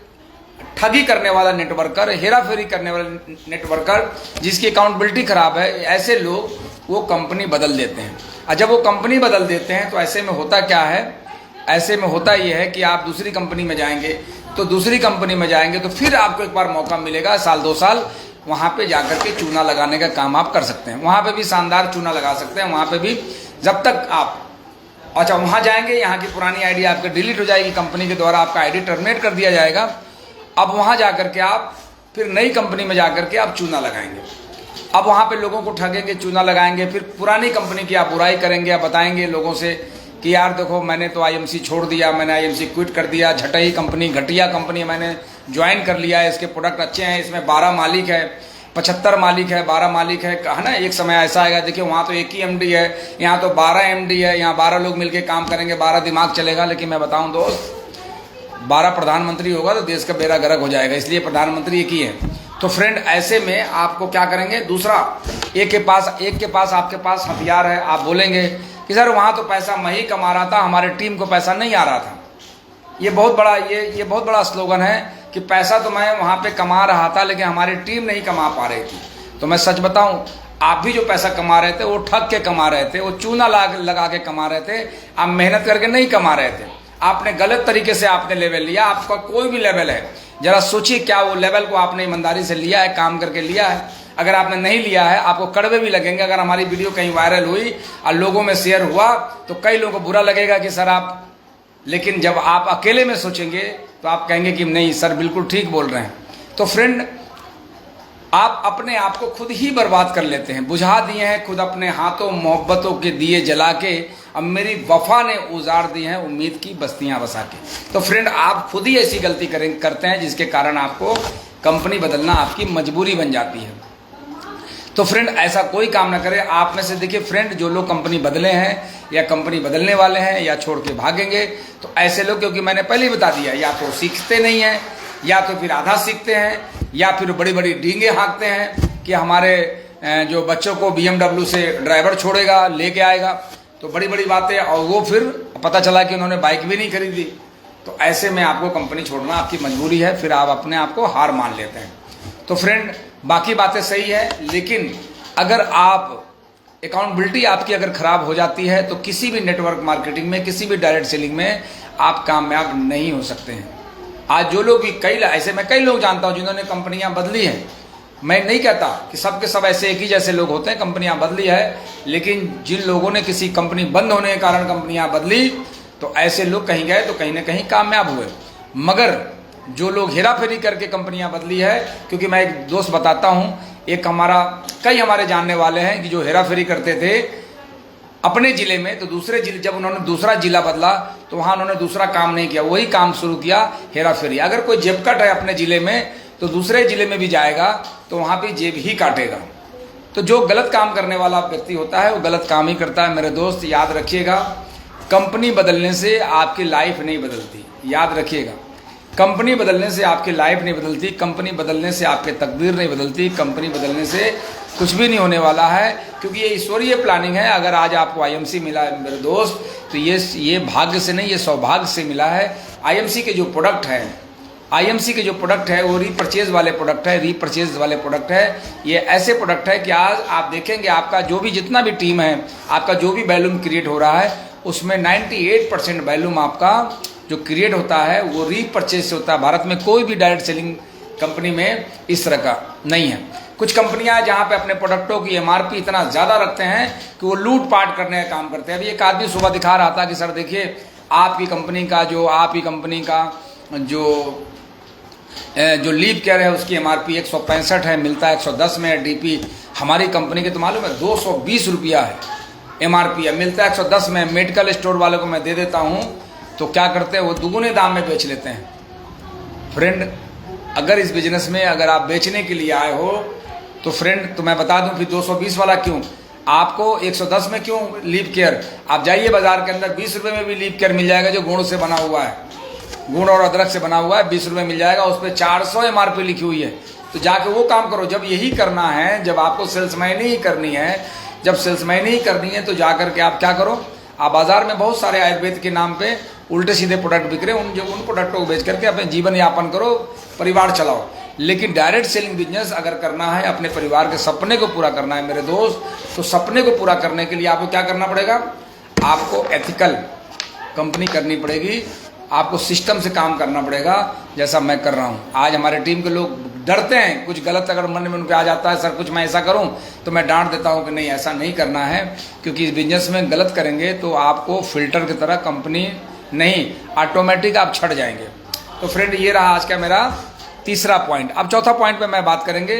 ठगी करने वाला नेटवर्कर, हेरा फेरी करने वाला नेटवर्कर, जिसकी अकाउंटेबिलिटी खराब है, ऐसे लोग वो कंपनी बदल देते हैं। और जब वो कंपनी बदल देते हैं तो ऐसे में होता क्या है, ऐसे में होता ये है कि आप दूसरी कंपनी में जाएंगे, तो दूसरी कंपनी में जाएंगे तो फिर आपको एक बार मौका मिलेगा, साल 2 साल वहाँ पे जाकर के चूना लगाने का काम आप कर सकते हैं। वहाँ पे भी शानदार चूना लगा सकते हैं। वहाँ पे भी जब तक आप अच्छा वहाँ जाएंगे, यहाँ की पुरानी आईडी आपकी डिलीट हो जाएगी, कंपनी के द्वारा आपका आईडी टर्मिनेट कर दिया जाएगा। अब वहाँ जाकर के आप फिर नई कंपनी में जाकर के आप चूना लगाएंगे। अब वहाँ पे लोगों को ठगेंगे, चूना लगाएंगे, फिर पुरानी कंपनी की आप बुराई करेंगे, आप बताएंगे लोगों से कि यार देखो मैंने तो आईएमसी छोड़ दिया, मैंने आईएमसी क्विट कर दिया, झटई कंपनी, घटिया कंपनी मैंने ज्वाइन कर लिया है, इसके प्रोडक्ट अच्छे हैं, इसमें 12 मालिक है, 75 मालिक है, 12 मालिक है ना। एक समय ऐसा आएगा, देखिए वहाँ तो एक ही एमडी है, यहाँ तो 12 एमडी है, यहाँ 12 लोग मिलके काम करेंगे, 12 दिमाग चलेगा। लेकिन मैं बताऊँ दोस्त, 12 प्रधानमंत्री होगा तो देश का बेड़ा गर्क हो जाएगा, इसलिए प्रधानमंत्री एक ही है। तो फ्रेंड ऐसे में आपको क्या करेंगे, दूसरा एक के पास आपके पास हथियार है, आप बोलेंगे कि सर वहाँ तो पैसा मैं ही कमा रहा था, हमारे टीम को पैसा नहीं आ रहा था। ये बहुत बड़ा स्लोगन है कि पैसा तो मैं वहाँ पे कमा रहा था लेकिन हमारी टीम नहीं कमा पा रही थी। तो मैं सच बताऊँ, आप भी जो पैसा कमा रहे थे वो ठग के कमा रहे थे, वो चूना लगा के कमा रहे थे, आप मेहनत करके नहीं कमा रहे थे। आपने गलत तरीके से आपने लेवल लिया। आपका कोई भी लेवल है, जरा सोचिए क्या वो लेवल को आपने ईमानदारी से लिया है, काम करके लिया है। अगर आपने नहीं लिया है, आपको कड़वे भी लगेंगे। अगर हमारी वीडियो कहीं वायरल हुई और लोगों में शेयर हुआ तो कई लोगों को बुरा लगेगा कि सर आप, लेकिन जब आप अकेले में सोचेंगे तो आप कहेंगे कि नहीं सर बिल्कुल ठीक बोल रहे हैं। तो फ्रेंड, आप अपने आप को खुद ही बर्बाद कर लेते हैं, बुझा दिए हैं खुद अपने हाथों मोहब्बतों के दिए जला के। अब मेरी वफा ने उजाड़ दी हैं उम्मीद की बस्तियां बसा के। तो फ्रेंड, आप खुद ही ऐसी गलती करते हैं जिसके कारण आपको कंपनी बदलना आपकी मजबूरी बन जाती है। तो फ्रेंड, ऐसा कोई काम ना करें। आप में से देखिए फ्रेंड, जो लोग कंपनी बदले हैं या कंपनी बदलने वाले हैं या छोड़ के भागेंगे, तो ऐसे लोग, क्योंकि मैंने पहले ही बता दिया, या तो सीखते नहीं हैं, या तो फिर आधा सीखते हैं, या फिर बड़ी बड़ी डींगे हाँकते हैं कि हमारे जो बच्चों को BMW से ड्राइवर छोड़ेगा, लेके आएगा, तो बड़ी बड़ी बातें, और वो फिर पता चला कि उन्होंने बाइक भी नहीं खरीदी। तो ऐसे में आपको कंपनी छोड़ना आपकी मजबूरी है, फिर आप अपने आप को हार मान लेते हैं। तो फ्रेंड, बाकी बातें सही है, लेकिन अगर आप अकाउंटेबिलिटी आपकी अगर खराब हो जाती है तो किसी भी नेटवर्क मार्केटिंग में, किसी भी डायरेक्ट सेलिंग में आप कामयाब नहीं हो सकते हैं। आज जो लोग भी, कई लोग जानता हूं जिन्होंने कंपनियां बदली हैं। मैं नहीं कहता कि सब के सब ऐसे एक ही जैसे लोग होते हैं, कंपनियां बदली है, लेकिन जिन लोगों ने किसी कंपनी बंद होने के कारण कंपनियां बदली, तो ऐसे लोग कहीं गए तो कहीं ना कहीं कामयाब हुए। मगर जो लोग हेरा फेरी करके कंपनियां बदली है, क्योंकि मैं एक दोस्त बताता हूं, कई हमारे जानने वाले हैं कि जो हेरा फेरी करते थे अपने जिले में, तो दूसरे जिले, जब उन्होंने दूसरा जिला बदला तो वहां उन्होंने दूसरा काम नहीं किया, वही काम शुरू किया, हेरा फेरी। अगर कोई जेब कट है अपने जिले में तो दूसरे जिले में भी जाएगा तो वहां भी जेब ही काटेगा। तो जो गलत काम करने वाला व्यक्ति होता है वो गलत काम ही करता है। मेरे दोस्त, याद रखिएगा, कंपनी बदलने से आपकी लाइफ नहीं बदलती। याद रखिएगा, कंपनी बदलने से आपकी लाइफ नहीं बदलती, कंपनी बदलने से आपके तकदीर नहीं बदलती, कंपनी बदलने से कुछ भी नहीं होने वाला है, क्योंकि ये ईश्वरीय प्लानिंग है। अगर आज आपको आईएमसी मिला है मेरे दोस्त, तो ये भाग्य से नहीं, ये सौभाग्य से मिला है। आईएमसी के जो प्रोडक्ट है वो रीपरचेज वाले प्रोडक्ट है, ये ऐसे प्रोडक्ट है कि आज आप देखेंगे आपका जो भी, जितना भी टीम है, आपका जो भी वैल्यूम क्रिएट हो रहा है, उसमें 98% वैल्यूम आपका जो क्रिएट होता है वो रीपरचेज से होता है। भारत में कोई भी डायरेक्ट सेलिंग कंपनी में इस तरह का नहीं है। कुछ कंपनियां जहां पे अपने प्रोडक्टों की एमआरपी इतना ज़्यादा रखते हैं कि वो लूट पाट करने का काम करते हैं। अभी एक आदमी सुबह दिखा रहा था कि सर देखिए, आपकी कंपनी का जो लीप केयर है उसकी एमआरपी 165 है, मिलता है 110 में। डीपी हमारी कंपनी के तो मालूम है 220 रुपया है एमआरपी है, मिलता है 110 में। मेडिकल स्टोर वालों को मैं दे देता हूँ तो क्या करते हैं, वो दुगुने दाम में बेच लेते हैं। फ्रेंड, अगर इस बिजनेस में अगर आप बेचने के लिए आए हो तो फ्रेंड, तो मैं बता दूं फिर 220 वाला क्यों, आपको 110 में क्यों लीप केयर। आप जाइए बाजार के अंदर, 20 रुपये में भी लीप केयर मिल जाएगा, जो गुड़ से बना हुआ है, गुड़ और अदरक से बना हुआ है, 20 रुपये मिल जाएगा। उस पर 400 एमआरपी लिखी हुई है। तो जाके वो काम करो। जब यही करना है, जब आपको सेल्समैन ही करनी है, तो जाकर के आप क्या करो, आप बाजार में बहुत सारे आयुर्वेद के नाम पे उल्टे सीधे प्रोडक्ट बिक रहे हैं, उन प्रोडक्टों को बेच करके अपने जीवन यापन करो, परिवार चलाओ। लेकिन डायरेक्ट सेलिंग बिजनेस अगर करना है, अपने परिवार के सपने को पूरा करना है मेरे दोस्त, तो सपने को पूरा करने के लिए आपको क्या करना पड़ेगा? आपको एथिकल कंपनी करनी पड़ेगी, आपको सिस्टम से काम करना पड़ेगा, जैसा मैं कर रहा हूँ। आज हमारे टीम के लोग डरते हैं, कुछ गलत अगर मन में उनके आ जाता है, सर कुछ मैं ऐसा करूँ, तो मैं डांट देता हूँ कि नहीं, ऐसा नहीं करना है, क्योंकि इस बिजनेस में गलत करेंगे तो आपको फिल्टर की तरह कंपनी नहीं, ऑटोमेटिक आप छट जाएंगे। तो फ्रेंड, ये रहा आज का मेरा तीसरा पॉइंट। अब चौथा पॉइंट पे मैं बात करेंगे,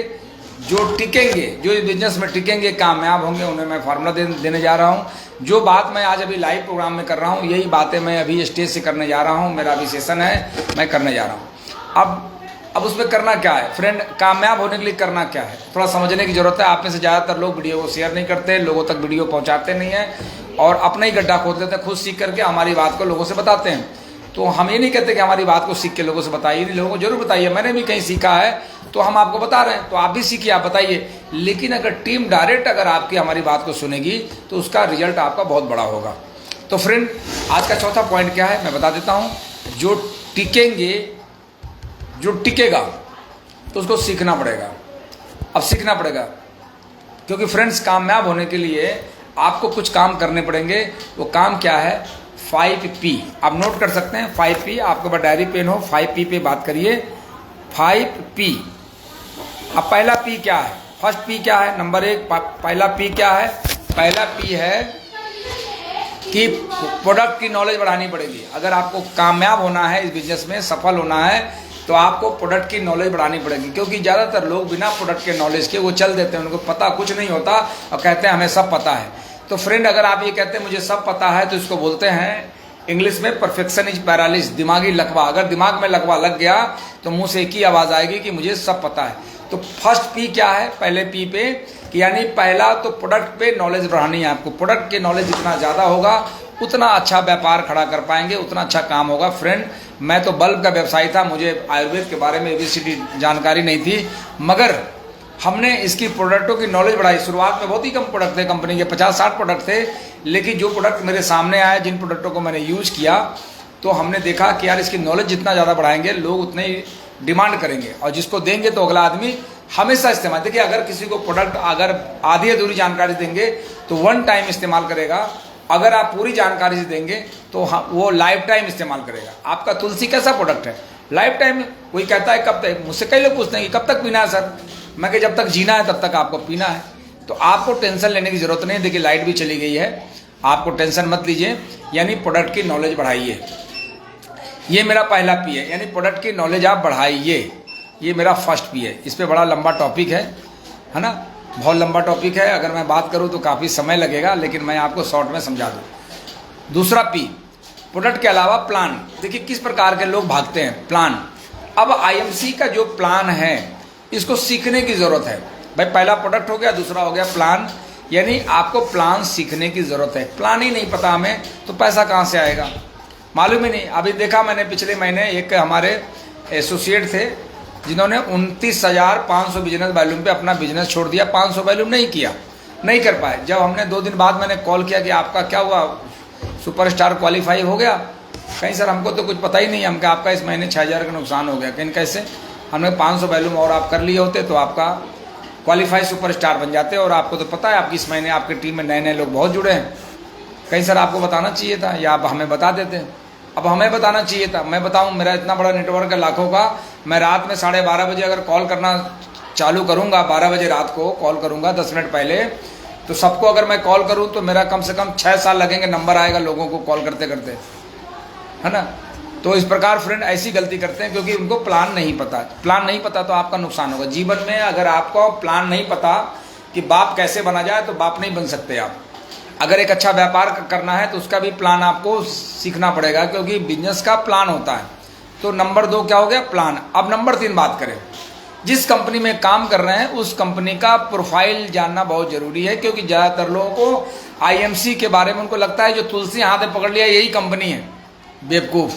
जो टिकेंगे, जो इस बिजनेस में टिकेंगे, कामयाब होंगे, उन्हें मैं फार्मूला देने जा रहा हूँ। जो बात मैं आज अभी लाइव प्रोग्राम में कर रहा हूँ, यही बातें मैं अभी स्टेज से करने जा रहा हूँ। मेरा अभी सेशन है, मैं करने जा रहा हूँ। अब उसमें करना क्या है फ्रेंड, कामयाब होने के लिए करना क्या है, थोड़ा समझने की जरूरत है। आप में से ज़्यादातर लोग वीडियो को शेयर नहीं करते, लोगों तक वीडियो पहुँचाते नहीं हैं और अपना ही गड्ढा खोद लेते हैं, खुद सीख करके हमारी बात को लोगों से बताते हैं। तो हम ये नहीं कहते कि हमारी बात को सीख के लोगों से बताइए, नहीं, लोगों को जरूर बताइए, मैंने भी कहीं सीखा है तो हम आपको बता रहे हैं, तो आप भी सीखिए, आप बताइए। लेकिन अगर टीम डायरेक्ट अगर आपकी हमारी बात को सुनेगी तो उसका रिजल्ट आपका बहुत बड़ा होगा। तो फ्रेंड, आज का चौथा पॉइंट क्या है मैं बता देता हूँ। जो टिकेंगे, जो टिकेगा, तो उसको सीखना पड़ेगा। अब सीखना पड़ेगा, क्योंकि फ्रेंड्स, कामयाब होने के लिए आपको कुछ काम करने पड़ेंगे। वो काम क्या है? 5P। आप नोट कर सकते हैं 5P, आपके पास डायरी पेन हो, 5P पे बात करिए। 5P। अब पहला P क्या है? फर्स्ट P क्या है? नंबर 1 पहला P क्या है? पहला P है कि प्रोडक्ट की नॉलेज बढ़ानी पड़ेगी। अगर आपको कामयाब होना है, इस बिजनेस में सफल होना है, तो आपको प्रोडक्ट की नॉलेज बढ़ानी पड़ेगी। क्योंकि ज़्यादातर लोग बिना प्रोडक्ट के नॉलेज के वो चल देते हैं, उनको पता कुछ नहीं होता और कहते हैं हमें सब पता है। तो फ्रेंड, अगर आप ये कहते हैं मुझे सब पता है, तो इसको बोलते हैं इंग्लिश में परफेक्शन इज पैरालिस, दिमागी लकवा। अगर दिमाग में लकवा लग गया तो मुंह से एक ही आवाज़ आएगी कि मुझे सब पता है। तो फर्स्ट P क्या है? पहले P पे, कि यानी पहला तो प्रोडक्ट पे नॉलेज बढ़ानी है आपको। प्रोडक्ट की नॉलेज जितना ज़्यादा होगा उतना अच्छा व्यापार खड़ा कर पाएंगे, उतना अच्छा काम होगा। फ्रेंड, मैं तो बल्ब का व्यवसायी था, मुझे आयुर्वेद के बारे में ABCD जानकारी नहीं थी, मगर हमने इसकी प्रोडक्टों की नॉलेज बढ़ाई। शुरुआत में बहुत ही कम प्रोडक्ट थे, कंपनी के 50-60 प्रोडक्ट थे, लेकिन जो प्रोडक्ट मेरे सामने आए, जिन प्रोडक्टों को मैंने यूज़ किया, तो हमने देखा कि यार इसकी नॉलेज जितना ज़्यादा बढ़ाएंगे, लोग उतने ही डिमांड करेंगे, और जिसको देंगे तो अगला आदमी हमेशा इस्तेमाल। देखिए, अगर किसी को प्रोडक्ट अगर आधी अधूरी जानकारी देंगे तो 1 टाइम इस्तेमाल करेगा, अगर आप पूरी जानकारी से देंगे तो वो लाइफ टाइम इस्तेमाल करेगा। आपका तुलसी कैसा प्रोडक्ट है? Life time. कोई कहता है कब तक, मुझसे कई लोग पूछते हैं कि कब तक पीना है सर, मैं कि जब तक जीना है तब तक आपको पीना है। तो आपको टेंशन लेने की जरूरत नहीं है। देखिए, लाइट भी चली गई है, आपको टेंशन मत लीजिए, यानी प्रोडक्ट की नॉलेज बढ़ाइए। ये मेरा पहला P है, यानी प्रोडक्ट की नॉलेज आप बढ़ाइए। ये मेरा फर्स्ट P है। इस पर बड़ा लंबा टॉपिक है ना, बहुत लंबा टॉपिक है, अगर मैं बात करूँ तो काफ़ी समय लगेगा, लेकिन मैं आपको शॉर्ट में समझा दूँ। दूसरा P, प्रोडक्ट के अलावा प्लान। देखिए किस प्रकार के लोग भागते हैं, प्लान। अब IMC का जो प्लान है, इसको सीखने की ज़रूरत है भाई। पहला प्रोडक्ट हो गया, दूसरा हो गया प्लान, यानी आपको प्लान सीखने की ज़रूरत है। प्लान ही नहीं पता हमें तो पैसा कहाँ से आएगा, मालूम ही नहीं। अभी देखा मैंने पिछले महीने, एक हमारे एसोसिएट थे जिन्होंने 29,500 बिजनेस वॉल्यूम पे अपना बिजनेस छोड़ दिया, 500 वॉल्यूम नहीं किया, नहीं कर पाए। जब हमने 2 दिन बाद मैंने कॉल किया कि आपका क्या हुआ, सुपरस्टार क्वालिफाई हो गया? कहीं सर हमको तो कुछ पता ही नहीं, हम क्या आपका इस महीने 6,000 का नुकसान हो गया। कहीं कैसे? हमने 500 वॉल्यूम और आप कर लिए होते तो आपका क्वालिफाई सुपरस्टार बन जाते, और आपको तो पता है आपकी इस महीने आपकी टीम में नए लोग बहुत जुड़े हैं। कहीं सर आपको बताना चाहिए था, या आप हमें बता देते। अब हमें बताना चाहिए था, मैं बताऊं, मेरा इतना बड़ा नेटवर्क है लाखों का, मैं रात में 12:30 बजे अगर कॉल करना चालू करूंगा, 12 बजे रात को कॉल करूंगा 10 मिनट पहले, तो सबको अगर मैं कॉल करूं तो मेरा कम से कम 6 साल लगेंगे, नंबर आएगा लोगों को कॉल करते करते, है ना। तो इस प्रकार फ्रेंड ऐसी गलती करते हैं क्योंकि उनको प्लान नहीं पता। प्लान नहीं पता तो आपका नुकसान होगा जीवन में। अगर आपको प्लान नहीं पता कि बाप कैसे बना जाए तो बाप नहीं बन सकते आप। अगर एक अच्छा व्यापार करना है तो उसका भी प्लान आपको सीखना पड़ेगा, क्योंकि बिजनेस का प्लान होता है। तो नंबर 2 क्या हो गया, प्लान। अब नंबर 3 बात करें, जिस कंपनी में काम कर रहे हैं उस कंपनी का प्रोफाइल जानना बहुत जरूरी है, क्योंकि ज़्यादातर लोगों को IMC के बारे में उनको लगता है जो तुलसी हाथ में पकड़ लिया यही कंपनी है। बेवकूफ़,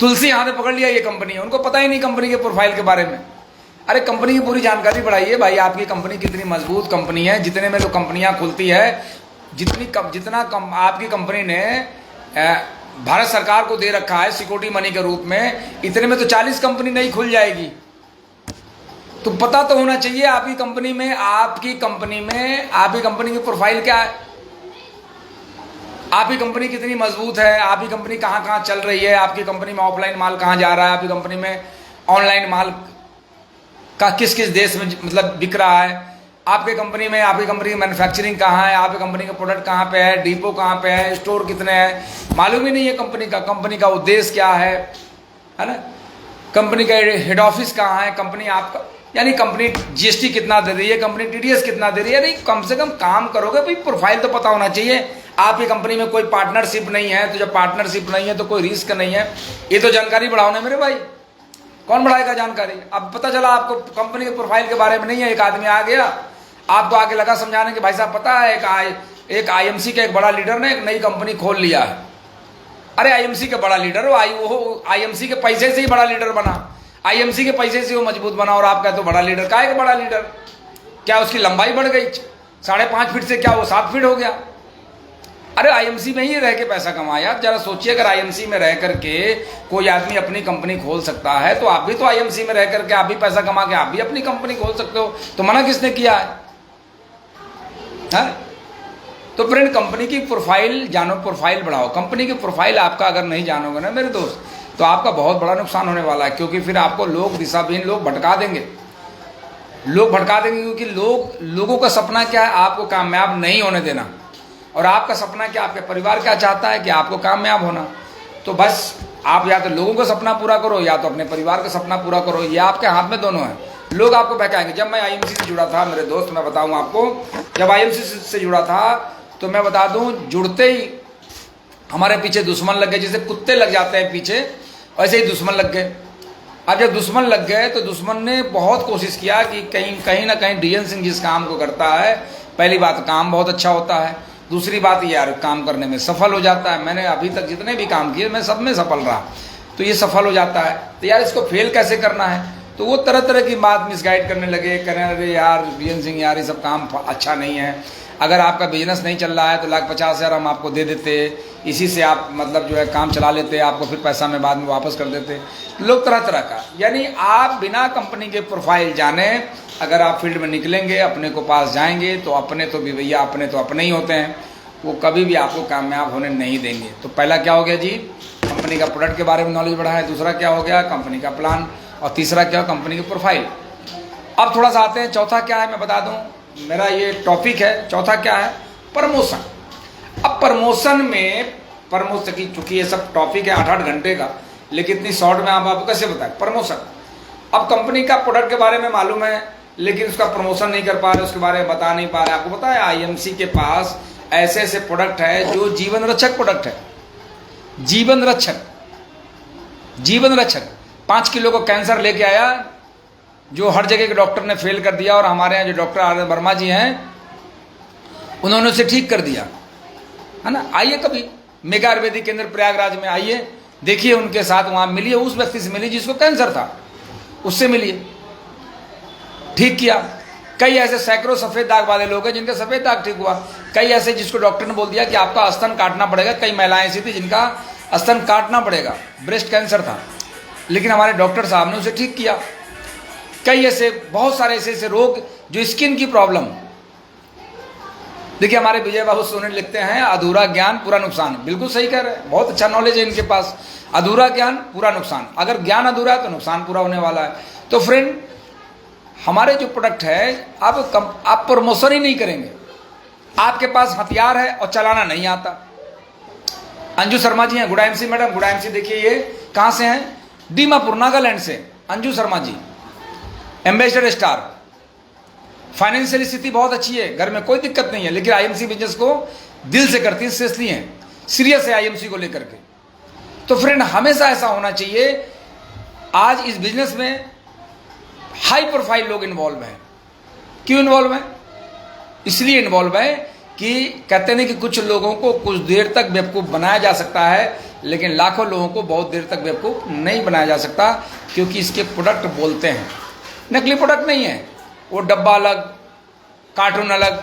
तुलसी हाथ में पकड़ लिया ये कंपनी है, उनको पता ही नहीं कंपनी के प्रोफाइल के बारे में। अरे कंपनी की पूरी जानकारी बढ़ाइए भाई, आपकी कंपनी कितनी मजबूत कंपनी है। जितने में जो कंपनियां खुलती है, जितना कम आपकी कंपनी ने भारत सरकार को दे रखा है सिक्योरिटी मनी के रूप में, इतने में तो 40 कंपनी नहीं खुल जाएगी। तो पता तो होना चाहिए आपकी कंपनी की प्रोफाइल क्या है, आपकी कंपनी कितनी मजबूत है, आपकी कंपनी कहाँ कहाँ चल रही है, आपकी कंपनी में ऑफलाइन माल कहाँ जा रहा है, आपकी कंपनी में ऑनलाइन माल का किस किस देश में मतलब बिक रहा है, आपकी कंपनी की मैन्युफैक्चरिंग कहाँ है, आपकी कंपनी का प्रोडक्ट कहाँ पे है, डिपो कहाँ पे है, स्टोर कितने हैं, मालूम ही नहीं है कंपनी का उद्देश्य क्या है ना, कंपनी का हेड ऑफिस कहाँ है, कंपनी आपका यानी कंपनी जीएसटी कितना दे रही है, कंपनी टीडीएस कितना दे रही है। नहीं, कम से कम काम करोगे भाई, प्रोफाइल तो पता होना चाहिए। आपकी कंपनी में कोई पार्टनरशिप नहीं है, तो जब पार्टनरशिप नहीं है तो कोई रिस्क नहीं है, ये तो जानकारी बढ़ाओ ना मेरे भाई। कौन बढ़ाएगा जानकारी? अब पता चला आपको कंपनी के प्रोफाइल के बारे में नहीं है, एक आदमी आ गया आपको आगे लगा समझाने के भाई साहब पता है एक आईएमसी के एक बड़ा लीडर ने एक नई कंपनी खोल लिया है। अरे आईएमसी के बड़ा लीडर वो आईएमसी के पैसे से ही बड़ा लीडर बना, आईएमसी के पैसे से वो मजबूत बना, और आप कहते हो बड़ा लीडर। काहे का बड़ा लीडर? क्या उसकी लंबाई बढ़ गई 5.5 फीट से, क्या वो 7 फीट हो गया? अरे आईएमसी में ही रह के पैसा कमाया। जरा सोचिए, अगर आईएमसी में रह करके कोई आदमी अपनी कंपनी खोल सकता है तो आप भी तो आईएमसी में रह करके आप भी पैसा कमा के आप भी अपनी कंपनी खोल सकते हो। तो मना किसने किया है? तो फ्रेंड, कंपनी की प्रोफाइल जानो, प्रोफाइल बढ़ाओ। कंपनी की प्रोफाइल आपका अगर नहीं जानोगे ना मेरे दोस्त, तो आपका बहुत बड़ा नुकसान होने वाला है, क्योंकि फिर आपको लोग दिशाहीन लोग भटका देंगे, क्योंकि लोगों का सपना क्या है? आपको कामयाब नहीं होने देना। और आपका सपना क्या, आपके परिवार क्या चाहता है कि आपको कामयाब होना। तो बस आप या तो लोगों का सपना पूरा करो या तो अपने परिवार का सपना पूरा करो, ये आपके हाथ में दोनों है। लोग आपको बहकाएंगे। जब मैं आईएमसी से जुड़ा था मेरे दोस्त, मैं बताऊं आपको, जब आईएमसी से जुड़ा था तो मैं बता दूं, जुड़ते ही हमारे पीछे दुश्मन लग गए। जैसे कुत्ते लग जाते हैं पीछे, वैसे ही दुश्मन लग गए। अब जब दुश्मन लग गए तो दुश्मन ने बहुत कोशिश किया कि कहीं ना कहीं डीएन सिंह जिस काम को करता है, पहली बात काम बहुत अच्छा होता है, दूसरी बात यार काम करने में सफल हो जाता है। मैंने अभी तक जितने भी काम किए मैं सब में सफल रहा, तो ये सफल हो जाता है। तो यार इसको फेल कैसे करना है? तो वो तरह तरह की बात मिसगाइड करने लगे, कहने अरे यार डीएन सिंह यार ये सब काम अच्छा नहीं है, अगर आपका बिजनेस नहीं चल रहा है तो 1,50,000 हम आपको दे देते, इसी से आप मतलब जो है काम चला लेते, आपको फिर पैसा में बाद में वापस कर देते। लोग तरह तरह का, यानी आप बिना कंपनी के प्रोफाइल जाने अगर आप फील्ड में निकलेंगे, अपने को पास जाएंगे, तो अपने तो भी भैया अपने तो अपने ही होते हैं, वो कभी भी आपको कामयाब होने नहीं देंगे। तो पहला क्या हो गया जी, कंपनी का प्रोडक्ट के बारे में नॉलेज बढ़ा है। दूसरा क्या हो गया, कंपनी का प्लान। और तीसरा क्या, कंपनी की प्रोफाइल। अब थोड़ा सा आते हैं, चौथा क्या है मैं बता दूं, मेरा ये टॉपिक है। चौथा क्या है, प्रमोशन। अब प्रमोशन में की चूंकि ये सब टॉपिक है 8-8 घंटे का, लेकिन इतनी शॉर्ट में आप आपको कैसे बताएं प्रमोशन। अब कंपनी का प्रोडक्ट के बारे में मालूम है, लेकिन उसका प्रमोशन नहीं कर पा रहे, उसके बारे में बता नहीं पा रहे। आपको पता है आईएमसी के पास ऐसे ऐसे प्रोडक्ट है जो जीवन रक्षक प्रोडक्ट है। जीवन रक्षक 5 किलो को कैंसर लेके आया, जो हर जगह के डॉक्टर ने फेल कर दिया, और हमारे यहाँ जो डॉक्टर आर वर्मा जी हैं उन्होंने उसे ठीक कर दिया है ना। आइए कभी मेगा आयुर्वेदिक केंद्र प्रयागराज में आइए, देखिए उनके साथ, वहां मिलिए, उस व्यक्ति से मिलिए जिसको कैंसर था, उससे मिलिए, ठीक किया। कई ऐसे सैकड़ों सफेद दाग वाले लोग हैं जिनका सफेद दाग ठीक हुआ। कई ऐसे जिसको डॉक्टर ने बोल दिया कि आपका स्तन काटना पड़ेगा। कई महिलाएं ऐसी थी जिनका स्तन काटना पड़ेगा, ब्रेस्ट कैंसर था, लेकिन हमारे डॉक्टर साहब ने उसे ठीक किया। कई ऐसे बहुत सारे ऐसे रोग जो स्किन की प्रॉब्लम, देखिए हमारे विजय बाबू सोने लिखते हैं अधूरा ज्ञान पूरा नुकसान। बिल्कुल सही कह रहे हैं, बहुत अच्छा नॉलेज है इनके पास। अधूरा ज्ञान पूरा नुकसान, अगर ज्ञान अधूरा है तो नुकसान पूरा होने वाला है। तो फ्रेंड, हमारे जो प्रोडक्ट है आप प्रमोशन ही नहीं करेंगे, आपके पास हथियार है और चलाना नहीं आता। अंजू शर्मा जी हैं, good MC madam, good MC. देखिए ये कहाँ से हैं, दीमापुर नागालैंड से Anju Sharma ji, ambassador star. Financial स्थिति बहुत अच्छी है, घर में कोई दिक्कत नहीं है, लेकिन आईएमसी बिजनेस को दिल से करती है, सीरियस है आईएमसी को लेकर के। तो फ्रेंड, हमेशा ऐसा होना चाहिए। आज इस बिजनेस में हाई प्रोफाइल लोग इन्वॉल्व हैं। क्यों इन्वॉल्व हैं? इसलिए इन्वॉल्व है कि कहते नहीं कि कुछ लोगों को कुछ देर तक बेवकूफ़ बनाया जा सकता है, लेकिन लाखों लोगों को बहुत देर तक बेवकूफ़ नहीं बनाया जा सकता, क्योंकि इसके प्रोडक्ट बोलते हैं। नकली प्रोडक्ट नहीं है, वो डब्बा अलग, कार्टून अलग,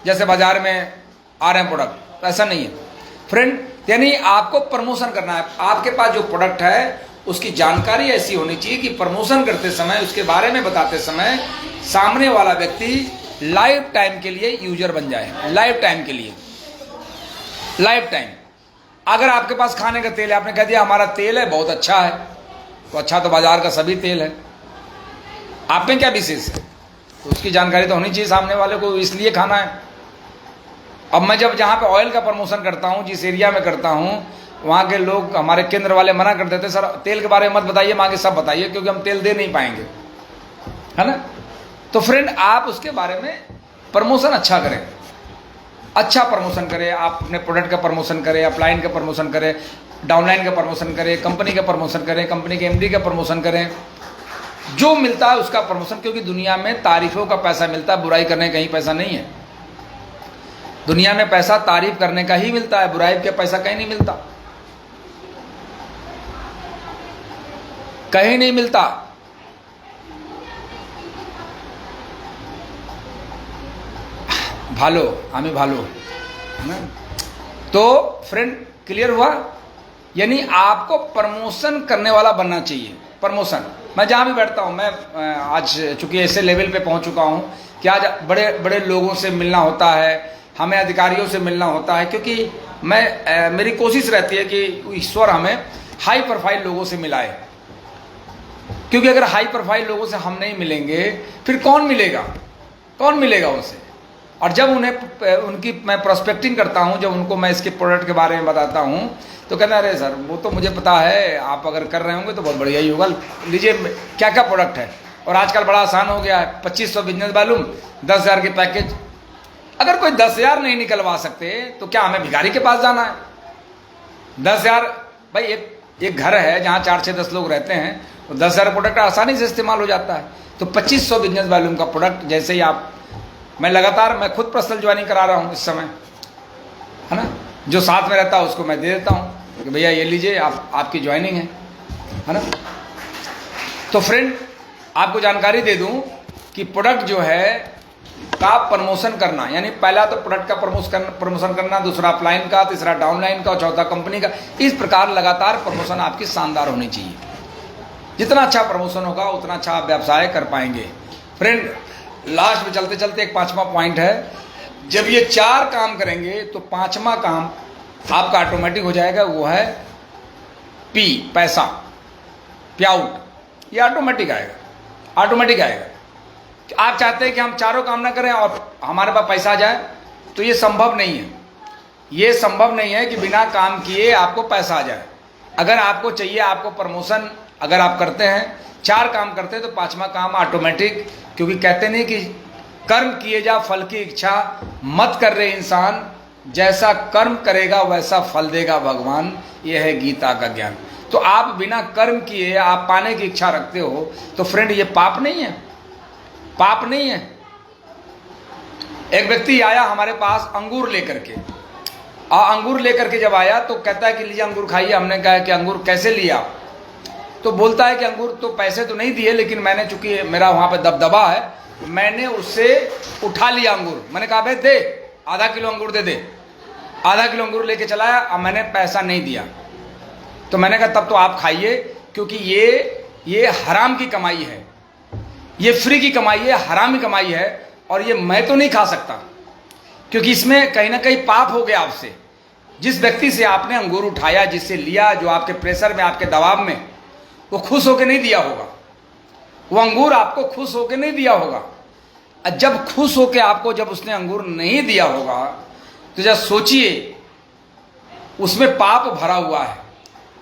जैसे बाजार में आ रहे हैं प्रोडक्ट, ऐसा नहीं है। फ्रेंड, यानी आपको प्रमोशन करना है। आपके पास जो प्रोडक्ट है उसकी जानकारी ऐसी होनी चाहिए कि प्रमोशन करते समय, उसके बारे में बताते समय सामने वाला व्यक्ति लाइफ टाइम के लिए यूजर बन जाए। लाइफ टाइम के लिए, लाइफ टाइम। अगर आपके पास खाने का तेल है, आपने कह दिया हमारा तेल है बहुत अच्छा है, तो अच्छा तो बाजार का सभी तेल है, आप में क्या विशेष है? तो उसकी जानकारी तो होनी चाहिए सामने वाले को, इसलिए खाना है। अब मैं जब जहाँ पे ऑयल का प्रमोशन करता हूँ, जिस एरिया में करता हूँ, वहाँ के लोग, हमारे केंद्र वाले मना कर देते, सर तेल के बारे में मत बताइए, मांगे सब बताइए, क्योंकि हम तेल दे नहीं पाएंगे, है ना। तो फ्रेंड, आप उसके बारे में प्रमोशन अच्छा करें, अच्छा प्रमोशन करें। आप अपने प्रोडक्ट का प्रमोशन करें, अपलाइन का प्रमोशन करें, डाउनलाइन का प्रमोशन करें, कंपनी का प्रमोशन करें, कंपनी के एमडी का प्रमोशन करें, जो मिलता है उसका प्रमोशन। क्योंकि दुनिया में तारीफों का पैसा मिलता है, बुराई करने का कहीं पैसा नहीं है। दुनिया में पैसा तारीफ करने का ही मिलता है, बुराई का पैसा कहीं नहीं मिलता, कहीं नहीं मिलता। भालो, हमें भालो, है ना। तो फ्रेंड, क्लियर हुआ? यानी आपको प्रमोशन करने वाला बनना चाहिए। प्रमोशन, मैं जहाँ भी बैठता हूँ, मैं आज चूंकि ऐसे लेवल पे पहुँच चुका हूँ कि आज बड़े बड़े लोगों से मिलना होता है, हमें अधिकारियों से मिलना होता है, क्योंकि मेरी कोशिश रहती है कि ईश्वर हमें हाई प्रोफाइल लोगों से मिलाए। क्योंकि अगर हाई प्रोफाइल लोगों से हम नहीं मिलेंगे, फिर कौन मिलेगा? कौन मिलेगा उनसे? और जब उनकी मैं प्रोस्पेक्टिंग करता हूँ, जब उनको मैं इसके प्रोडक्ट के बारे में बताता हूँ, तो कहना अरे सर वो तो मुझे पता है, आप अगर कर रहे होंगे तो बहुत बढ़िया ही होगा, लीजिए क्या क्या प्रोडक्ट है। और आजकल बड़ा आसान हो गया है, 2500 बिजनेस वॉल्यूम, 10,000 के पैकेज। अगर कोई 10,000 नहीं निकलवा सकते तो क्या हमें भिखारी के पास जाना है? 10,000, भाई एक घर है जहाँ 4 6 10 लोग रहते हैं, तो 10,000 प्रोडक्ट आसानी से इस्तेमाल हो जाता है। तो 2500 बिजनेस वॉल्यूम का प्रोडक्ट, जैसे ही आप, मैं खुद पर्सनल ज्वाइनिंग करा रहा हूँ इस समय, है ना। जो साथ में रहता है उसको मैं दे देता हूँ कि भैया ये लीजिए, आपकी ज्वाइनिंग है ना। तो फ्रेंड, आपको जानकारी दे दूं कि प्रोडक्ट जो है का प्रमोशन करना, यानी पहला तो प्रोडक्ट का प्रमोशन करना, दूसरा अपलाइन का, तीसरा डाउनलाइन का, चौथा कंपनी का। इस प्रकार लगातार प्रमोशन आपकी शानदार होनी चाहिए। जितना अच्छा प्रमोशन होगा उतना अच्छा आप व्यवसाय कर पाएंगे। फ्रेंड, लास्ट में चलते चलते एक 5वां पॉइंट है, जब ये 4 काम करेंगे तो 5वां काम आपका ऑटोमेटिक हो जाएगा, वो है पी, पैसा, प्याउट। ये ऑटोमेटिक आएगा, ऑटोमेटिक आएगा। आप चाहते हैं कि हम चारों काम ना करें और हमारे पास पैसा आ जाए, तो ये संभव नहीं है। ये संभव नहीं है कि बिना काम किए आपको पैसा आ जाए। अगर आपको चाहिए, आपको प्रमोशन अगर आप करते हैं, 4 काम करते हैं, तो 5वां काम ऑटोमेटिक। क्योंकि कहते नहीं कि कर्म किए जा फल की इच्छा मत कर रहे इंसान, जैसा कर्म करेगा वैसा फल देगा भगवान। यह है गीता का ज्ञान। तो आप बिना कर्म किए आप पाने की इच्छा रखते हो, तो फ्रेंड ये पाप नहीं है, पाप नहीं है। एक व्यक्ति आया हमारे पास अंगूर लेकर के, और अंगूर लेकर के जब आया तो कहता है कि लीजिए अंगूर खाइए। हमने कहा कि अंगूर कैसे लिया? तो बोलता है कि अंगूर तो पैसे तो नहीं दिए, लेकिन मैंने, चूंकि मेरा वहां पे दबदबा है, मैंने उससे उठा लिया अंगूर। मैंने कहा भाई दे, आधा किलो अंगूर दे दे। आधा किलो अंगूर लेके चलाया और मैंने पैसा नहीं दिया। तो मैंने कहा तब तो आप खाइए, क्योंकि ये हराम की कमाई है, ये फ्री की कमाई है, हराम की कमाई है, और ये मैं तो नहीं खा सकता, क्योंकि इसमें कहीं ना कहीं पाप हो गया आपसे। जिस व्यक्ति से आपने अंगूर उठाया, जिससे लिया, जो आपके प्रेशर में, आपके दबाव में, वो खुश होकर नहीं दिया होगा। वो अंगूर आपको खुश होकर नहीं दिया होगा। जब खुश होकर आपको, जब उसने अंगूर नहीं दिया होगा, तो जब सोचिए उसमें पाप भरा हुआ है।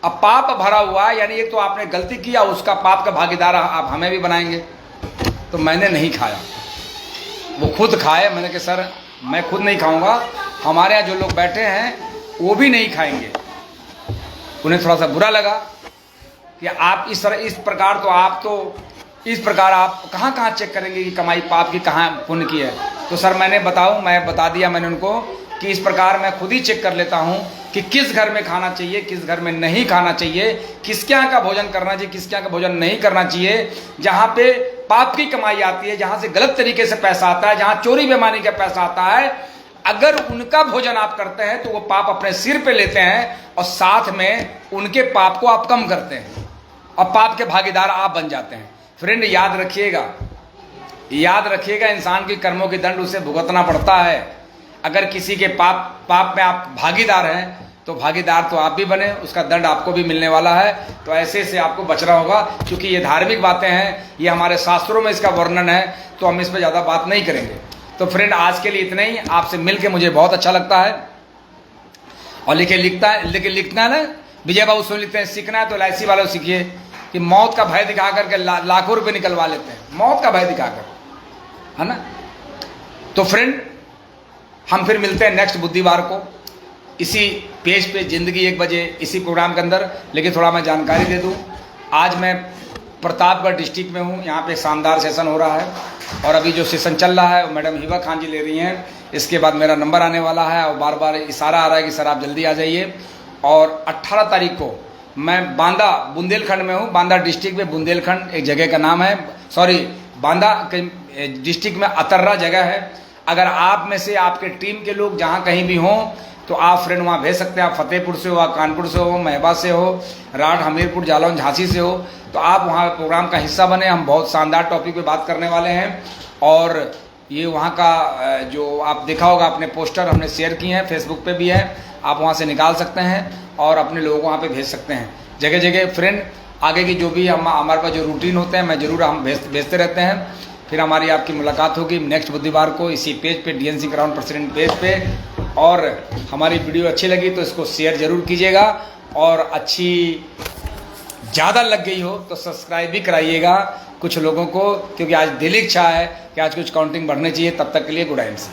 अब पाप भरा हुआ है, यानी एक तो आपने गलती किया, उसका पाप का भागीदार आप हमें भी बनाएंगे। तो मैंने नहीं खाया, वो खुद खाए। मैंने कहा सर मैं खुद नहीं खाऊंगा, हमारे यहाँ जो लोग बैठे हैं वो भी नहीं खाएंगे। उन्हें थोड़ा सा बुरा लगा कि आप इस प्रकार इस प्रकार आप कहाँ कहाँ चेक करेंगे कि कमाई पाप की, कहाँ पुण्य की है? तो सर मैं बता दिया मैंने उनको कि इस प्रकार मैं खुद ही चेक कर लेता हूँ कि किस घर में खाना चाहिए, किस घर में नहीं खाना चाहिए, किसके यहाँ का भोजन करना चाहिए, किसके यहाँ का भोजन नहीं करना चाहिए। जहाँ पे पाप की कमाई आती है, जहाँ से गलत तरीके से पैसा आता है, जहाँ चोरी बेईमानी का पैसा आता है, अगर उनका भोजन आप करते हैं तो वो पाप अपने सिर पे लेते हैं और साथ में उनके पाप को आप कम करते हैं और पाप के भागीदार आप बन जाते हैं। फ्रेंड याद रखिएगा इंसान के कर्मों की दंड उसे भुगतना पड़ता है। अगर किसी के पाप में आप भागीदार हैं तो भागीदार तो आप भी बने, उसका दंड आपको भी मिलने वाला है। तो ऐसे से आपको बचना होगा, क्योंकि ये धार्मिक बातें हैं, ये हमारे शास्त्रों में इसका वर्णन है, तो हम इस पर ज़्यादा बात नहीं करेंगे। तो फ्रेंड आज के लिए इतना ही। आपसे मिलके मुझे बहुत अच्छा लगता है। और लेकिन लिखना है ना, विजय बाबू सुन लिखते हैं, सीखना है तो LIC वालों सीखिए कि मौत का भय दिखा करके लाखों रुपये निकलवा लेते हैं, मौत का भय दिखाकर, है ना। तो फ्रेंड हम फिर मिलते हैं नेक्स्ट बुधवार को इसी पेज पे जिंदगी 1 बजे इसी प्रोग्राम के अंदर। लेकिन थोड़ा मैं जानकारी दे दूं, आज मैं प्रतापगढ़ डिस्ट्रिक्ट में हूं। यहाँ पे शानदार सेशन हो रहा है और अभी जो सेशन चल रहा है वो मैडम हिबा खान जी ले रही हैं। इसके बाद मेरा नंबर आने वाला है और बार बार इशारा आ रहा है कि सर आप जल्दी आ जाइए। और 18 तारीख को मैं बांदा बुंदेलखंड में हूँ। बांदा डिस्ट्रिक्ट में बुंदेलखंड एक जगह का नाम है, बांदा के डिस्ट्रिक्ट में अतर्रा जगह है। अगर आप में से आपके टीम के लोग जहाँ कहीं भी हों तो आप फ्रेंड वहाँ भेज सकते हैं। आप फतेहपुर से हो, आप कानपुर से हो, महबा से हो, राठ, हमीरपुर, जालौन, झांसी से हो, तो आप वहाँ प्रोग्राम का हिस्सा बने। हम बहुत शानदार टॉपिक पे बात करने वाले हैं। और ये वहाँ का जो आप देखा होगा अपने पोस्टर हमने शेयर किए हैं, फेसबुक पे भी है, आप वहाँ से निकाल सकते हैं और अपने लोगों को वहाँ पे भेज सकते हैं। जगह जगह फ्रेंड आगे की जो भी हमारे पास जो रूटीन होते हैं मैं ज़रूर हम भेजते रहते हैं। फिर हमारी आपकी मुलाकात होगी नेक्स्ट बुधवार को इसी पेज पे, DNC क्राउन प्रेसिडेंट पेज पे। और हमारी वीडियो अच्छी लगी तो इसको शेयर ज़रूर कीजिएगा और अच्छी ज़्यादा लग गई हो तो सब्सक्राइब भी कराइएगा कुछ लोगों को, क्योंकि आज दिल इच्छा है कि आज कुछ काउंटिंग बढ़नी चाहिए। तब तक के लिए गुड MC।